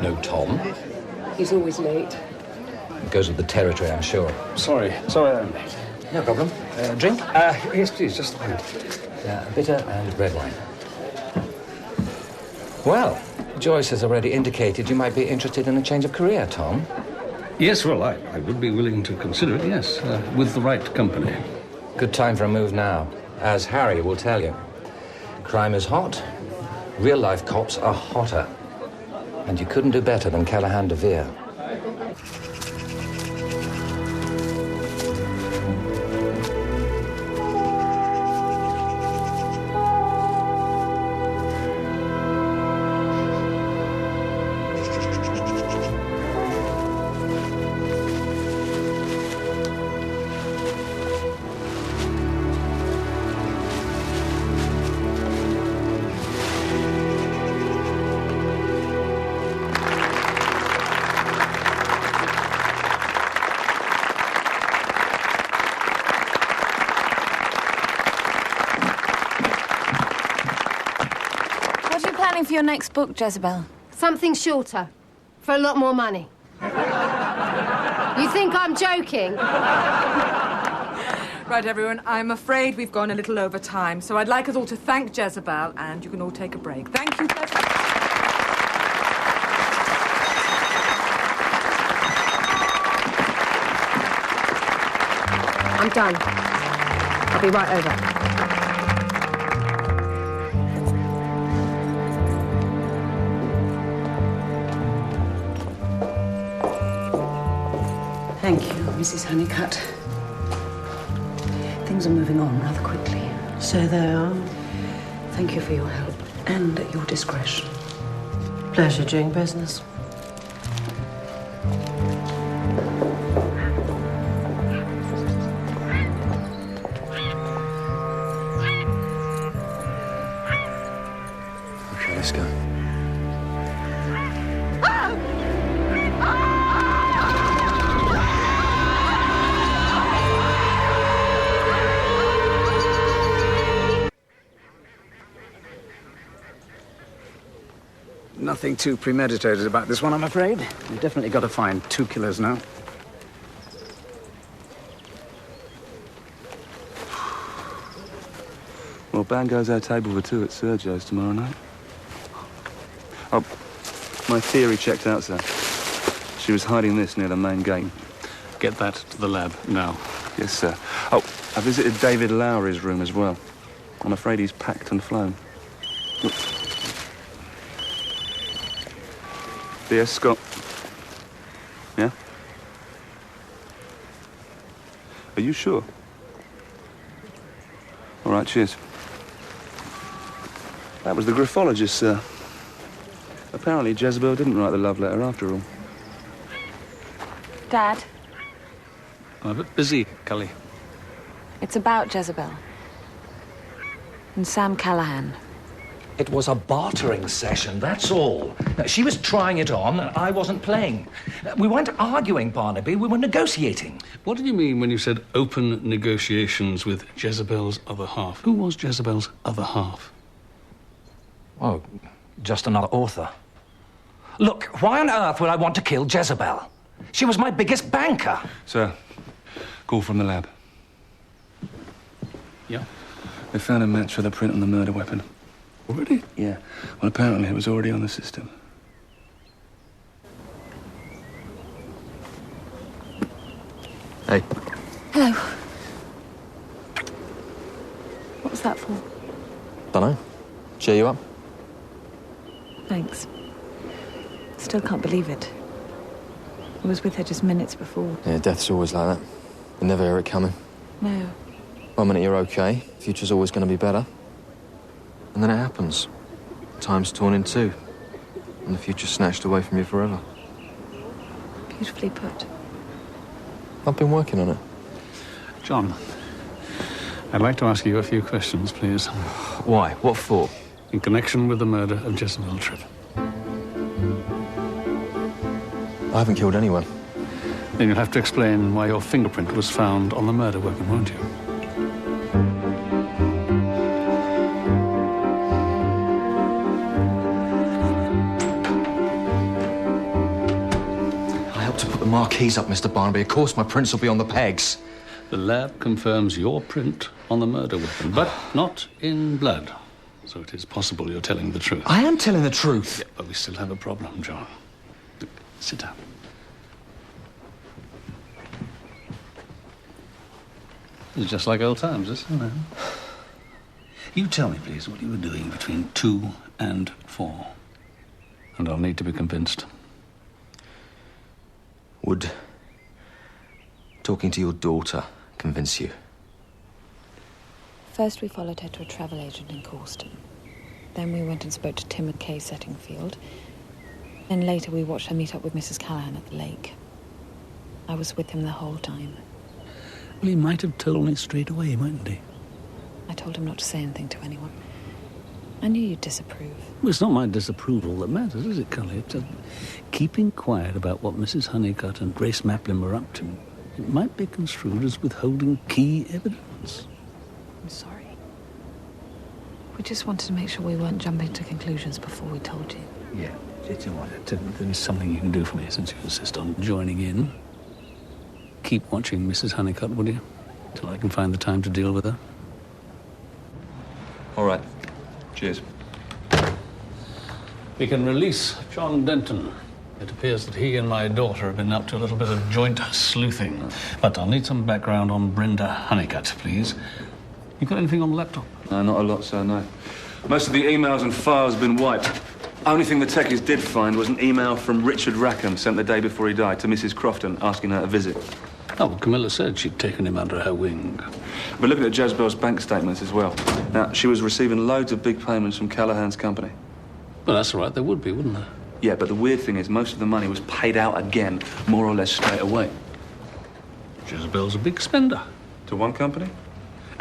No Tom. He's always late. It goes with the territory, I'm sure. Sorry I'm late. No problem. Drink? Yes, please, just one. Bitter and red wine. Well, Joyce has already indicated you might be interested in a change of career, Tom. Yes, well, I would be willing to consider it, yes, with the right company. Good time for a move now, as Harry will tell you. Crime is hot. Real-life cops are hotter. And you couldn't do better than Callahan DeVere. For your next book, Jezebel? Something shorter, for a lot more money. You think I'm joking? Right, everyone, I'm afraid we've gone a little over time, so I'd like us all to thank Jezebel, and you can all take a break. Thank you, Jezebel. I'm done. I'll be right over. Thank you, Mrs. Honeycutt. Things are moving on rather quickly. So they are. Thank you for your help and your discretion. Pleasure doing business. Okay, let's go. Nothing too premeditated about this one, I'm afraid. We've definitely got to find 2 killers now. Well, band goes our table for 2 at Sergio's tomorrow night. Oh, my theory checked out, sir. She was hiding this near the main gate. Get that to the lab now. Yes, sir. Oh, I visited David Lowry's room as well. I'm afraid he's packed and flown. Look. B.S. Scott. Yeah? Are you sure? All right, cheers. That was the graphologist, sir. Apparently, Jezebel didn't write the love letter after all. Dad, I'm a bit busy, Cully. it's about Jezebel. And Sam Callahan. It was a bartering session, that's all. She was trying it on, and I wasn't playing. We weren't arguing, Barnaby, we were negotiating. What did you mean when you said open negotiations with Jezebel's other half? Who was Jezebel's other half? Oh, just another author. Look, why on earth would I want to kill Jezebel? She was my biggest banker. Sir, call from the lab. Yeah? They found a match for the print on the murder weapon. Already? Yeah. Well, apparently it was already on the system. Hey. Hello. What was that for? Dunno. Cheer you up? Thanks. Still can't believe it. I was with her just minutes before. Yeah, death's always like that. You never hear it coming. No. 1 minute you're okay, future's always going to be better. And then it happens. Time's torn in two. And the future's snatched away from you forever. Beautifully put. I've been working on it. John, I'd like to ask you a few questions, please. Why? What for? In connection with the murder of Jezebel Tripp. I haven't killed anyone. Then you'll have to explain why your fingerprint was found on the murder weapon, won't you? I helped to put the marquees up, Mr. Barnaby. Of course my prints will be on the pegs. The lab confirms your print on the murder weapon, but not in blood. So it is possible you're telling the truth. I am telling the truth. Yeah, but we still have a problem, John. Sit down. It's just like old times, isn't it? You tell me, please, what you were doing between 2 and 4. And I'll need to be convinced. Would talking to your daughter convince you? First, we followed her to a travel agent in Causton. Then we went and spoke to Tim and Kay Settingfield. And later we watched her meet up with Mrs. Callahan at the lake. I was with him the whole time. Well, he might have told me straight away, mightn't he? I told him not to say anything to anyone. I knew you'd disapprove. Well, it's not my disapproval that matters, is it, Cully? It's keeping quiet about what Mrs. Honeycutt and Grace Maplin were up to. It might be construed as withholding key evidence. I'm sorry. We just wanted to make sure we weren't jumping to conclusions before we told you. Yeah, it's all right. There's something you can do for me since you insist on joining in. Keep watching Mrs. Honeycutt, will you? Till I can find the time to deal with her. All right. Cheers. We can release John Denton. It appears that he and my daughter have been up to a little bit of joint sleuthing. But I'll need some background on Brenda Honeycutt, please. You got anything on the laptop? No, not a lot, sir, no. Most of the emails and files have been wiped. Only thing the techies did find was an email from Richard Rackham sent the day before he died to Mrs. Crofton asking her to visit. Oh, well, Camilla said she'd taken him under her wing. We're looking at Jezebel's bank statements as well. Now, she was receiving loads of big payments from Callahan's company. Well, that's all right. There would be, wouldn't there? Yeah, but the weird thing is most of the money was paid out again, more or less straight away. Jezebel's a big spender. To one company?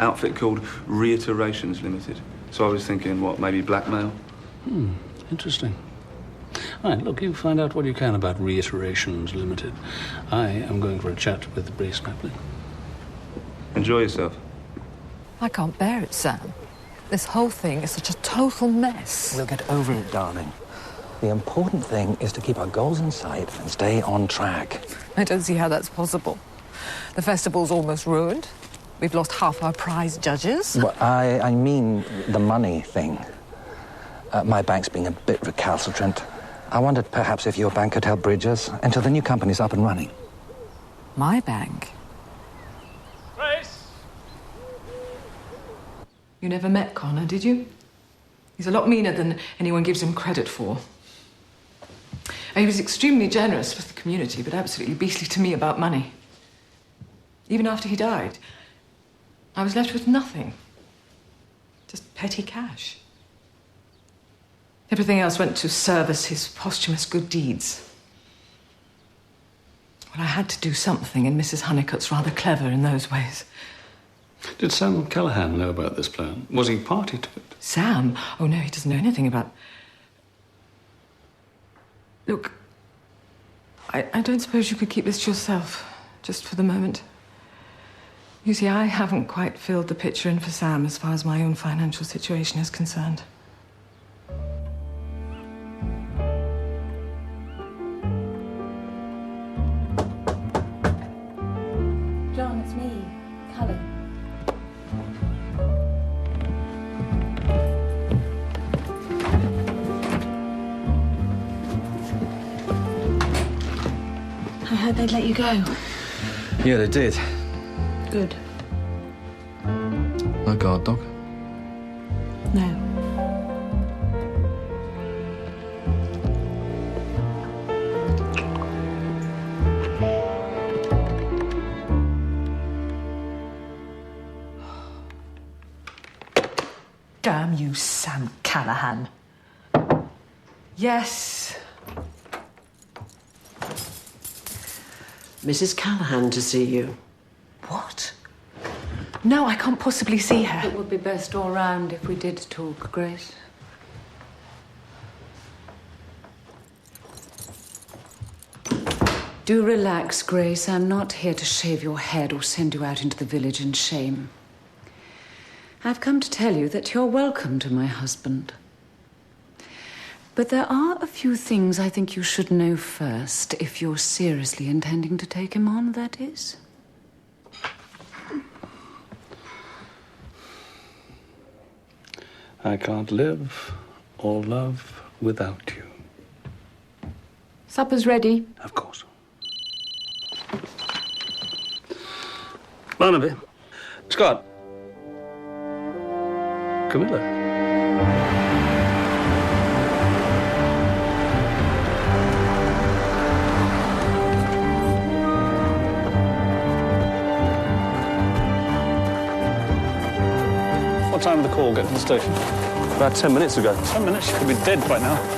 Outfit called Reiterations Limited. So I was thinking, what, maybe blackmail? Interesting. All right, look, you find out what you can about Reiterations Limited. I am going for a chat with Grace Maplin. Enjoy yourself. I can't bear it, Sam. This whole thing is such a total mess. We'll get over it, darling. The important thing is to keep our goals in sight and stay on track. I don't see how that's possible. The festival's almost ruined. We've lost half our prize judges. Well, I mean the money thing. My bank's being a bit recalcitrant. I wondered perhaps if your bank could help bridge us until the new company's up and running. My bank? Grace! You never met Connor, did you? He's a lot meaner than anyone gives him credit for. He was extremely generous with the community, but absolutely beastly to me about money. Even after he died, I was left with nothing. Just petty cash. Everything else went to service his posthumous good deeds. Well, I had to do something, and Mrs. Honeycutt's rather clever in those ways. Did Sam Callahan know about this plan? Was he party to it? Sam? Oh, no, he doesn't know anything about... Look, I don't suppose you could keep this to yourself, just for the moment. You see, I haven't quite filled the picture in for Sam as far as my own financial situation is concerned. John, it's me, Cullen. I heard they'd let you go. Yeah, they did. Good. No guard dog? No. Damn you, Sam Callahan. Yes. Mrs. Callahan to see you. What? No, I can't possibly see her. It would be best all round if we did talk, Grace. Do relax, Grace. I'm not here to shave your head or send you out into the village in shame. I've come to tell you that you're welcome to my husband. But there are a few things I think you should know first, if you're seriously intending to take him on, that is. I can't live or love without you. Supper's ready. Of course. Barnaby. Scott. Camilla. What time did the call get to the station? About 10 minutes ago. 10 minutes? You could be dead by now.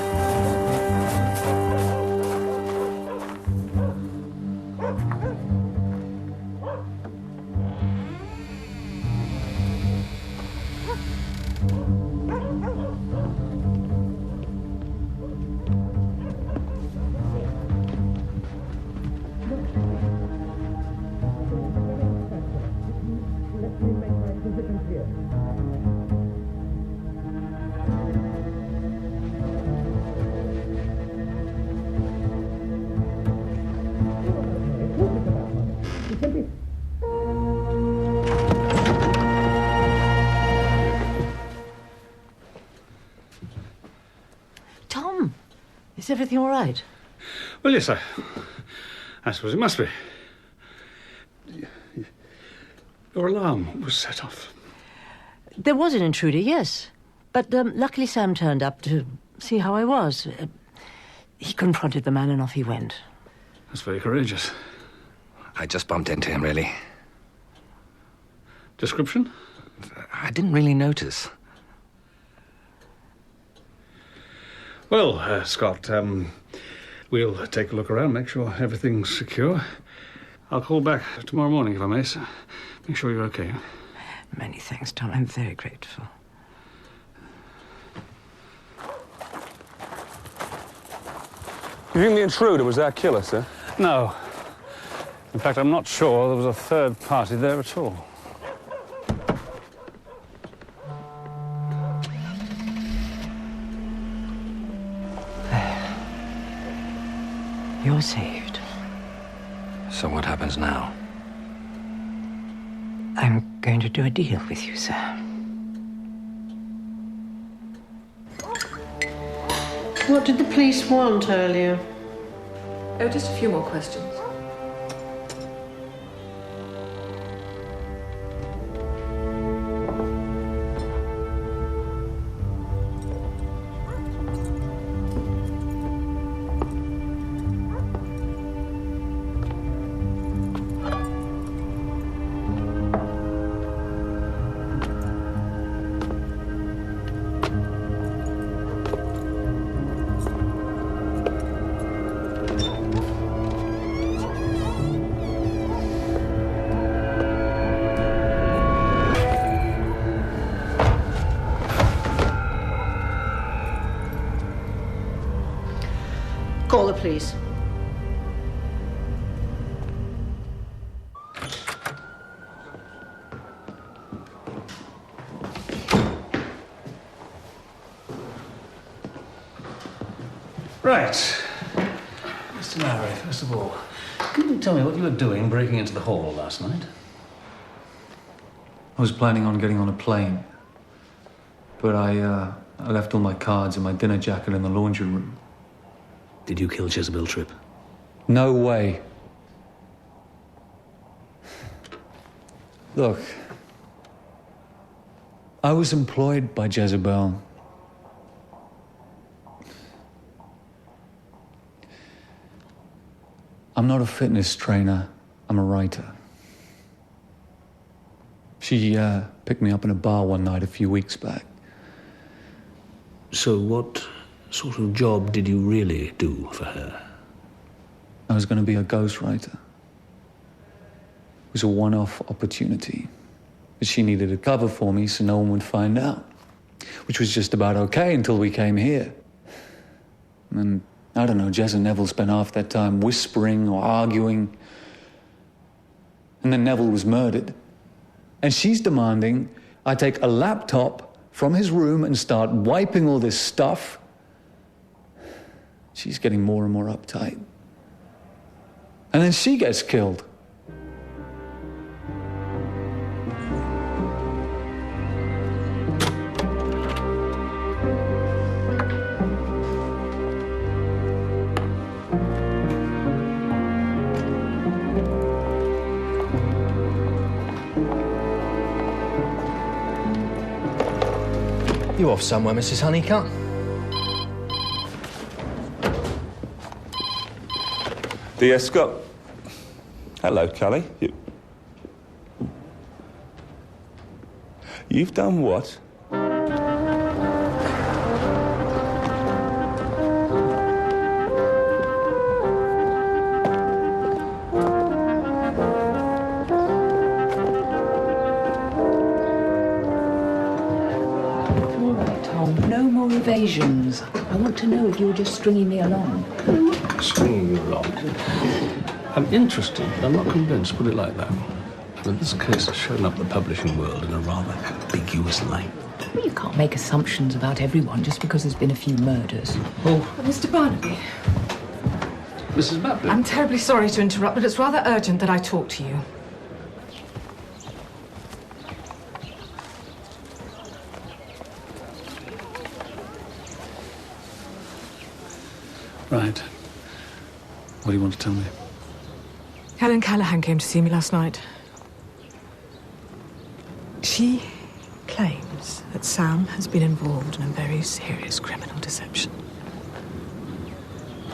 Tom, is everything all right? Well, yes, I suppose it must be. Your alarm was set off. There was an intruder, yes. But luckily Sam turned up to see how I was. He confronted the man and off he went. That's very courageous. I just bumped into him, really. Description? I didn't really notice. Well, Scott, we'll take a look around, make sure everything's secure. I'll call back tomorrow morning, if I may, sir. Make sure you're okay. Many thanks, Tom. I'm very grateful. You think the intruder was our killer, sir? No. In fact, I'm not sure there was a third party there at all. You're saved. So what happens now? I'm going to do a deal with you, sir. What did the police want earlier? Oh, just a few more questions. Call the police. Right. Mr. Lowry, first of all, can you tell me what you were doing breaking into the hall last night? I was planning on getting on a plane, but I left all my cards and my dinner jacket in the laundry room. Did you kill Jezebel Tripp? No way. Look, I was employed by Jezebel. I'm not a fitness trainer, I'm a writer. She picked me up in a bar one night a few weeks back. So what sort of job did you really do for her? I was going to be a ghostwriter. It was a one-off opportunity. But she needed a cover for me so no one would find out. Which was just about okay until we came here. And I don't know, Jez and Neville spent half that time whispering or arguing. And then Neville was murdered. And she's demanding I take a laptop from his room and start wiping all this stuff. She's getting more and more uptight. And then she gets killed. You off somewhere, Mrs. Honeycutt? D.S. Scott. Hello, Callie. You've done what? Evasions. I want to know if you were just stringing me along. Stringing you along? I'm interested, but I'm not convinced, put it like that. And this case has shown up the publishing world in a rather ambiguous light. Well, you can't make assumptions about everyone just because there's been a few murders. Oh. Mr. Barnaby. Mrs. Maplin. I'm terribly sorry to interrupt, but it's rather urgent that I talk to you. Right. What do you want to tell me? Helen Callahan came to see me last night. She claims that Sam has been involved in a very serious criminal deception.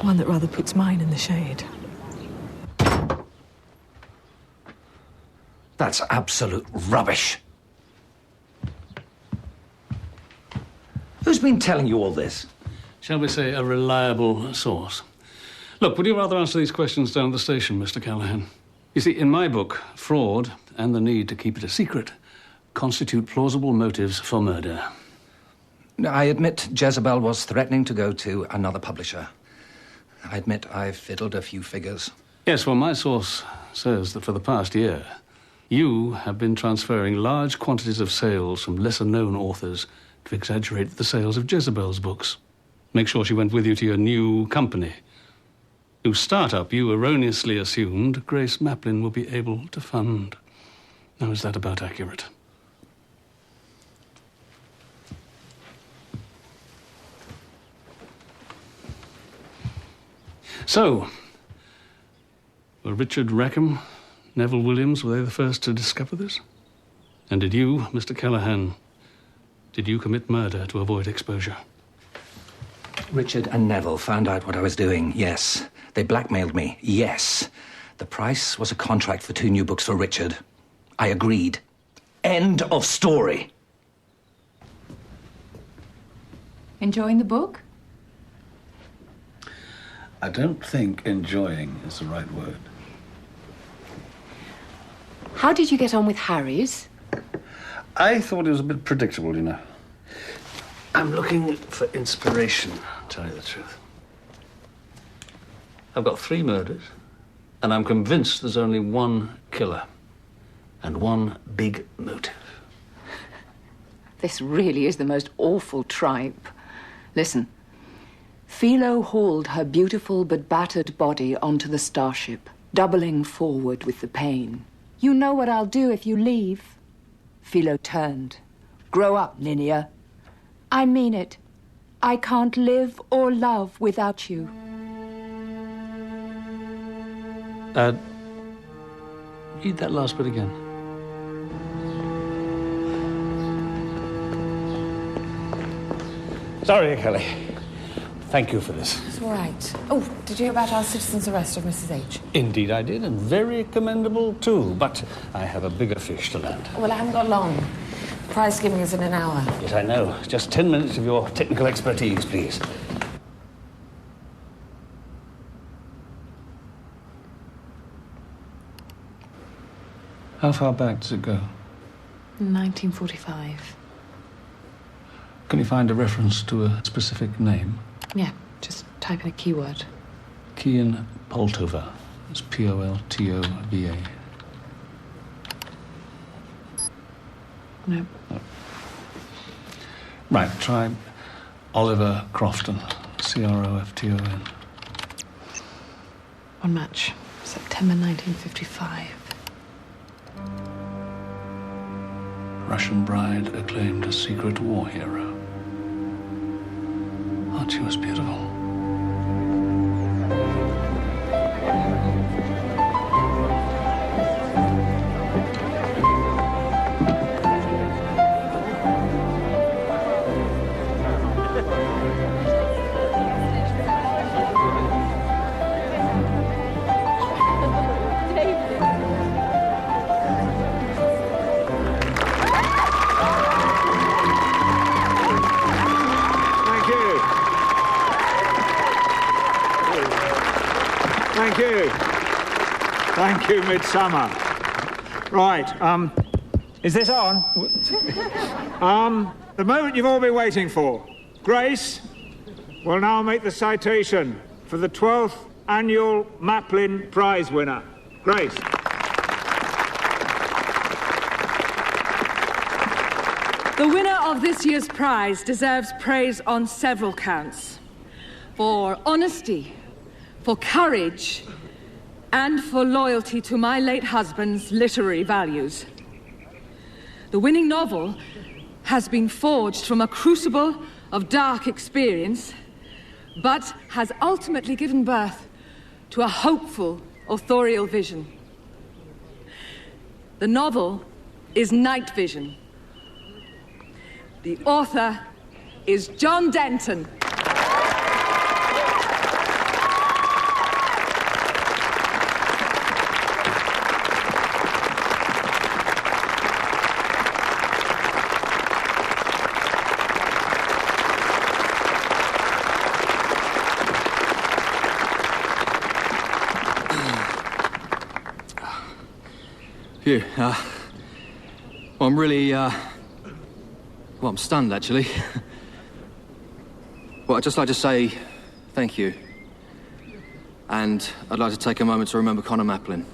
One that rather puts mine in the shade. That's absolute rubbish. Who's been telling you all this? Shall we say a reliable source? Look, would you rather answer these questions down at the station, Mr. Callahan? You see, in my book, fraud and the need to keep it a secret constitute plausible motives for murder. I admit Jezebel was threatening to go to another publisher. I admit I fiddled a few figures. Yes, well, my source says that for the past year, you have been transferring large quantities of sales from lesser-known authors to exaggerate the sales of Jezebel's books. Make sure she went with you to your new company, whose startup you erroneously assumed Grace Maplin will be able to fund. Now, is that about accurate? So, were Richard Rackham, Neville Williams, were they the first to discover this? And did you, Mr. Callahan, did you commit murder to avoid exposure? Richard and Neville found out what I was doing, yes. They blackmailed me, yes. The price was a contract for 2 new books for Richard. I agreed. End of story. Enjoying the book? I don't think enjoying is the right word. How did you get on with Harry's? I thought it was a bit predictable, you know. I'm looking for inspiration, to tell you the truth. I've got 3 murders, and I'm convinced there's only one killer and one big motive. This really is the most awful tripe. Listen. Philo hauled her beautiful but battered body onto the starship, doubling forward with the pain. You know what I'll do if you leave. Philo turned. Grow up, Linnea. I mean it. I can't live or love without you. Read that last bit again. Sorry, Kelly. Thank you for this. It's all right. Oh, did you hear about our citizen's arrest of Mrs. H? Indeed I did, and very commendable too. But I have a bigger fish to land. Well, I haven't got long. Prize giving is in an hour. Yes, I know. Just 10 minutes of your technical expertise, please. How far back does it go? 1945. Can you find a reference to a specific name? Yeah, just type in a keyword. Kian Poltova. It's Poltova. No. Right, try Oliver Crofton. Crofton. One match. September 1955. Russian bride acclaimed a secret war hero. Oh, she was beautiful. Thank you, Midsomer. Right, is this on? The moment you've all been waiting for. Grace will now make the citation for the 12th annual Maplin Prize winner. Grace. The winner of this year's prize deserves praise on several counts. For honesty, for courage, and for loyalty to my late husband's literary values. The winning novel has been forged from a crucible of dark experience, but has ultimately given birth to a hopeful authorial vision. The novel is Night Vision, The author is John Denton. Phew. Well, I'm really, well, I'm stunned, actually. Well, I'd just like to say thank you. And I'd like to take a moment to remember Connor Maplin.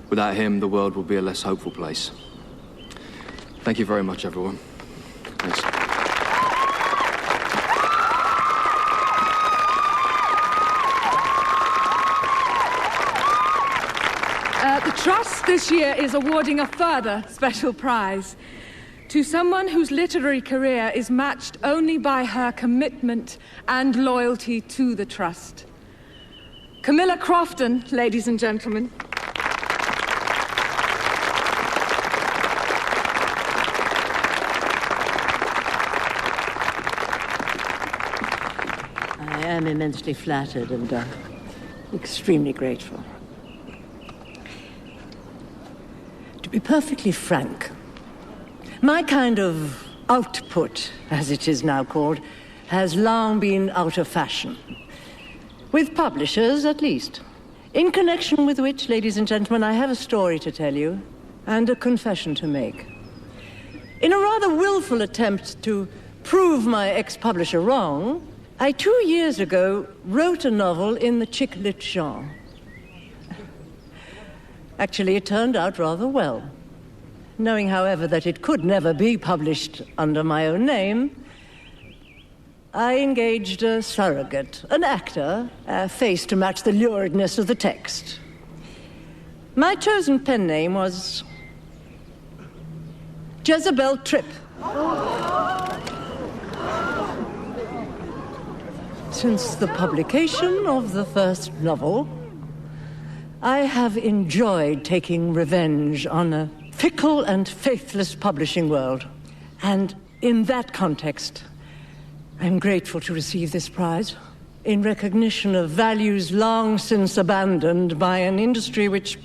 Without him, the world would be a less hopeful place. Thank you very much, everyone. Thanks. The Trust this year is awarding a further special prize to someone whose literary career is matched only by her commitment and loyalty to the Trust. Camilla Crofton, ladies and gentlemen. I am immensely flattered and extremely grateful. To be perfectly frank, my kind of output, as it is now called, has long been out of fashion. With publishers, at least. In connection with which, ladies and gentlemen, I have a story to tell you and a confession to make. In a rather willful attempt to prove my ex-publisher wrong, I 2 years ago wrote a novel in the chick lit genre. Actually, it turned out rather well. Knowing, however, that it could never be published under my own name, I engaged a surrogate, an actor, a face to match the luridness of the text. My chosen pen name was Jezebel Tripp. Since the publication of the first novel, I have enjoyed taking revenge on a fickle and faithless publishing world. And in that context, I'm grateful to receive this prize in recognition of values long since abandoned by an industry which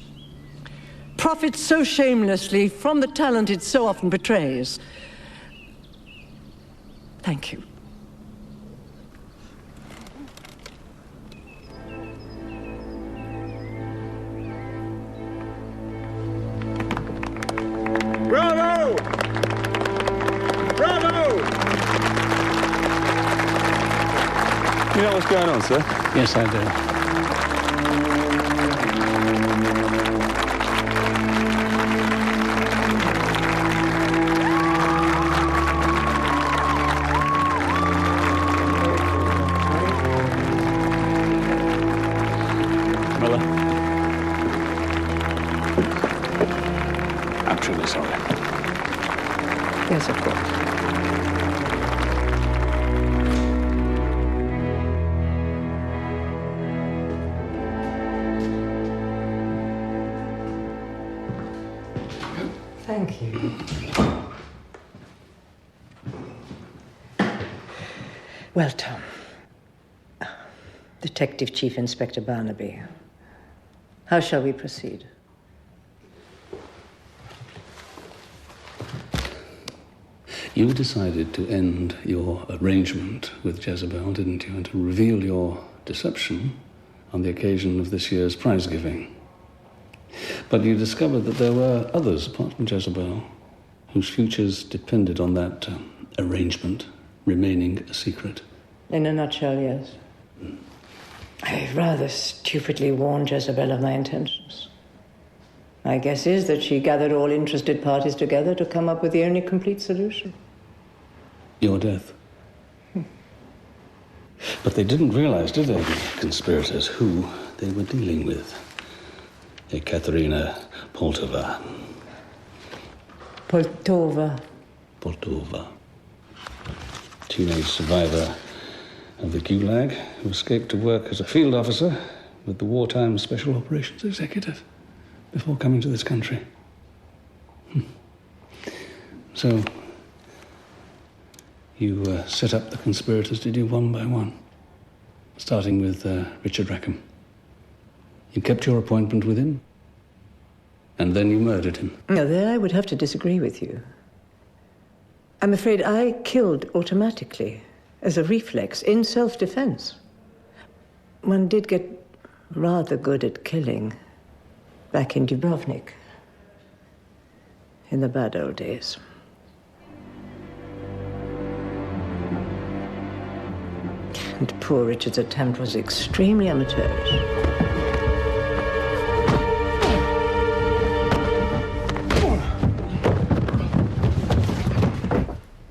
profits so shamelessly from the talent it so often betrays. Thank you. Bravo! Bravo! You know what's going on, sir? Yes, I do. I'm truly sorry. Yes, of course. Thank you. Well, Tom. Detective Chief Inspector Barnaby. How shall we proceed? You decided to end your arrangement with Jezebel, didn't you? And to reveal your deception on the occasion of this year's prize giving. But you discovered that there were others apart from Jezebel whose futures depended on that arrangement remaining a secret. In a nutshell, yes. I rather stupidly warned Jezebel of my intentions. My guess is that she gathered all interested parties together to come up with the only complete solution. Your death. But they didn't realize, did they, the conspirators, who they were dealing with? Ekaterina Poltova. Poltova. Teenage survivor of the Gulag, who escaped to work as a field officer with the Wartime Special Operations Executive before coming to this country. So, You set up the conspirators, did you, one by one? Starting with Richard Rackham. You kept your appointment with him, and then you murdered him. No, there I would have to disagree with you. I'm afraid I killed automatically, as a reflex, in self-defense. One did get rather good at killing back in Dubrovnik, in the bad old days. And poor Richard's attempt was extremely amateurish.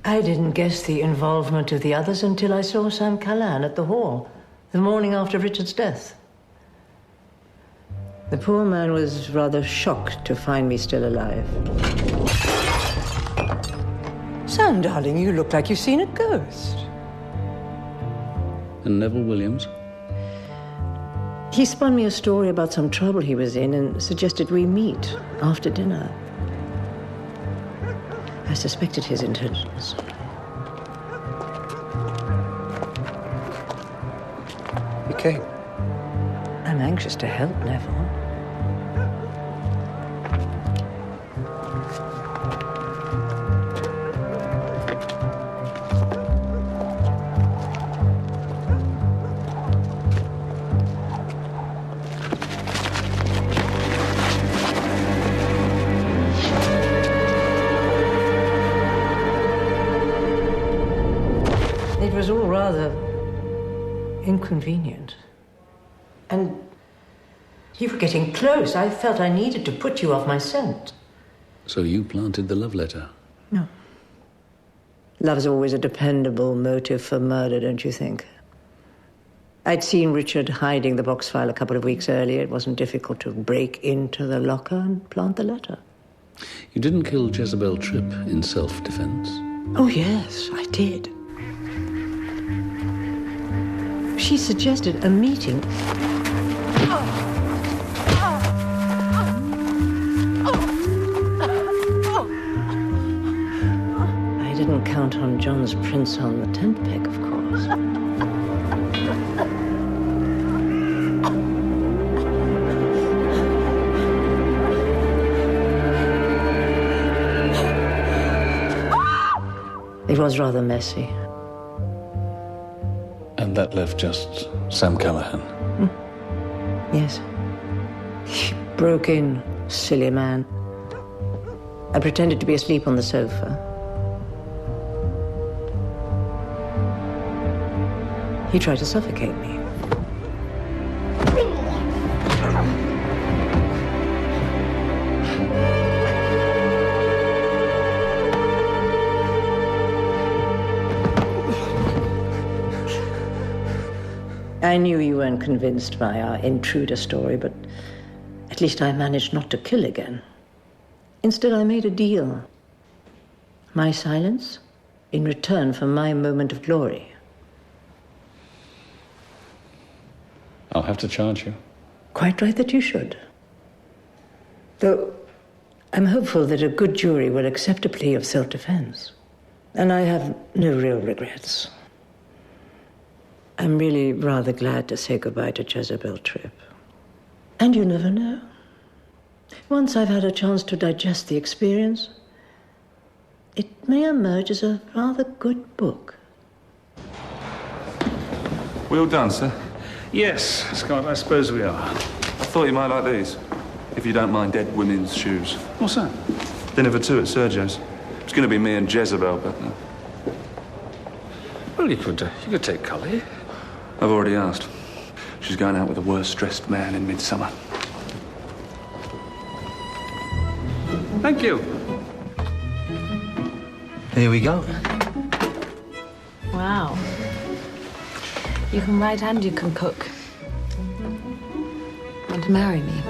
I didn't guess the involvement of the others until I saw Sam Callahan at the hall, the morning after Richard's death. The poor man was rather shocked to find me still alive. Sam, darling, you look like you've seen a ghost. And Neville Williams? He spun me a story about some trouble he was in and suggested we meet after dinner. I suspected his intentions. You came? I'm anxious to help Neville. It was all rather inconvenient. And you were getting close. I felt I needed to put you off my scent. So you planted the love letter? No. Love's always a dependable motive for murder, don't you think? I'd seen Richard hiding the box file a couple of weeks earlier. It wasn't difficult to break into the locker and plant the letter. You didn't kill Jezebel Tripp in self-defense? Oh, yes, I did. She suggested a meeting. I didn't count on John's prints on the tent peg, of course. It was rather messy. And that left just Sam Callahan? Yes. He broke in, silly man. I pretended to be asleep on the sofa. He tried to suffocate me. I knew you weren't convinced by our intruder story, but at least I managed not to kill again. Instead, I made a deal. My silence in return for my moment of glory. I'll have to charge you. Quite right that you should. Though I'm hopeful that a good jury will accept a plea of self-defense. And I have no real regrets. I'm really rather glad to say goodbye to Jezebel Tripp. And you never know. Once I've had a chance to digest the experience, it may emerge as a rather good book. We all done, sir? Yes, Scott, I suppose we are. I thought you might like these, if you don't mind dead women's shoes. What's that? Dinner for two at Sergio's. It's going to be me and Jezebel, but no. Well, you could take Cully. I've already asked. She's going out with the worst-dressed man in Midsomer. Thank you. Here we go. Wow. You can write and you can cook. Want to marry me?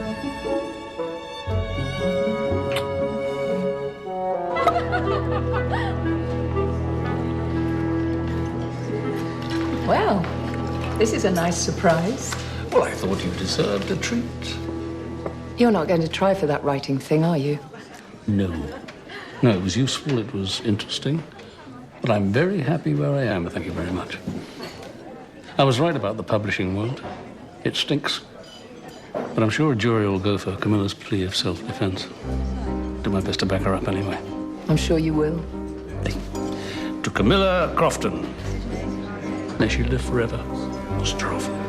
Well, this is a nice surprise. Well, I thought you deserved a treat. You're not going to try for that writing thing, are you? No. No, it was useful, it was interesting. But I'm very happy where I am, thank you very much. I was right about the publishing world. It stinks. But I'm sure a jury will go for Camilla's plea of self-defense. Do my best to back her up anyway. I'm sure you will. To Camilla Crofton. May she live forever. Most trophy.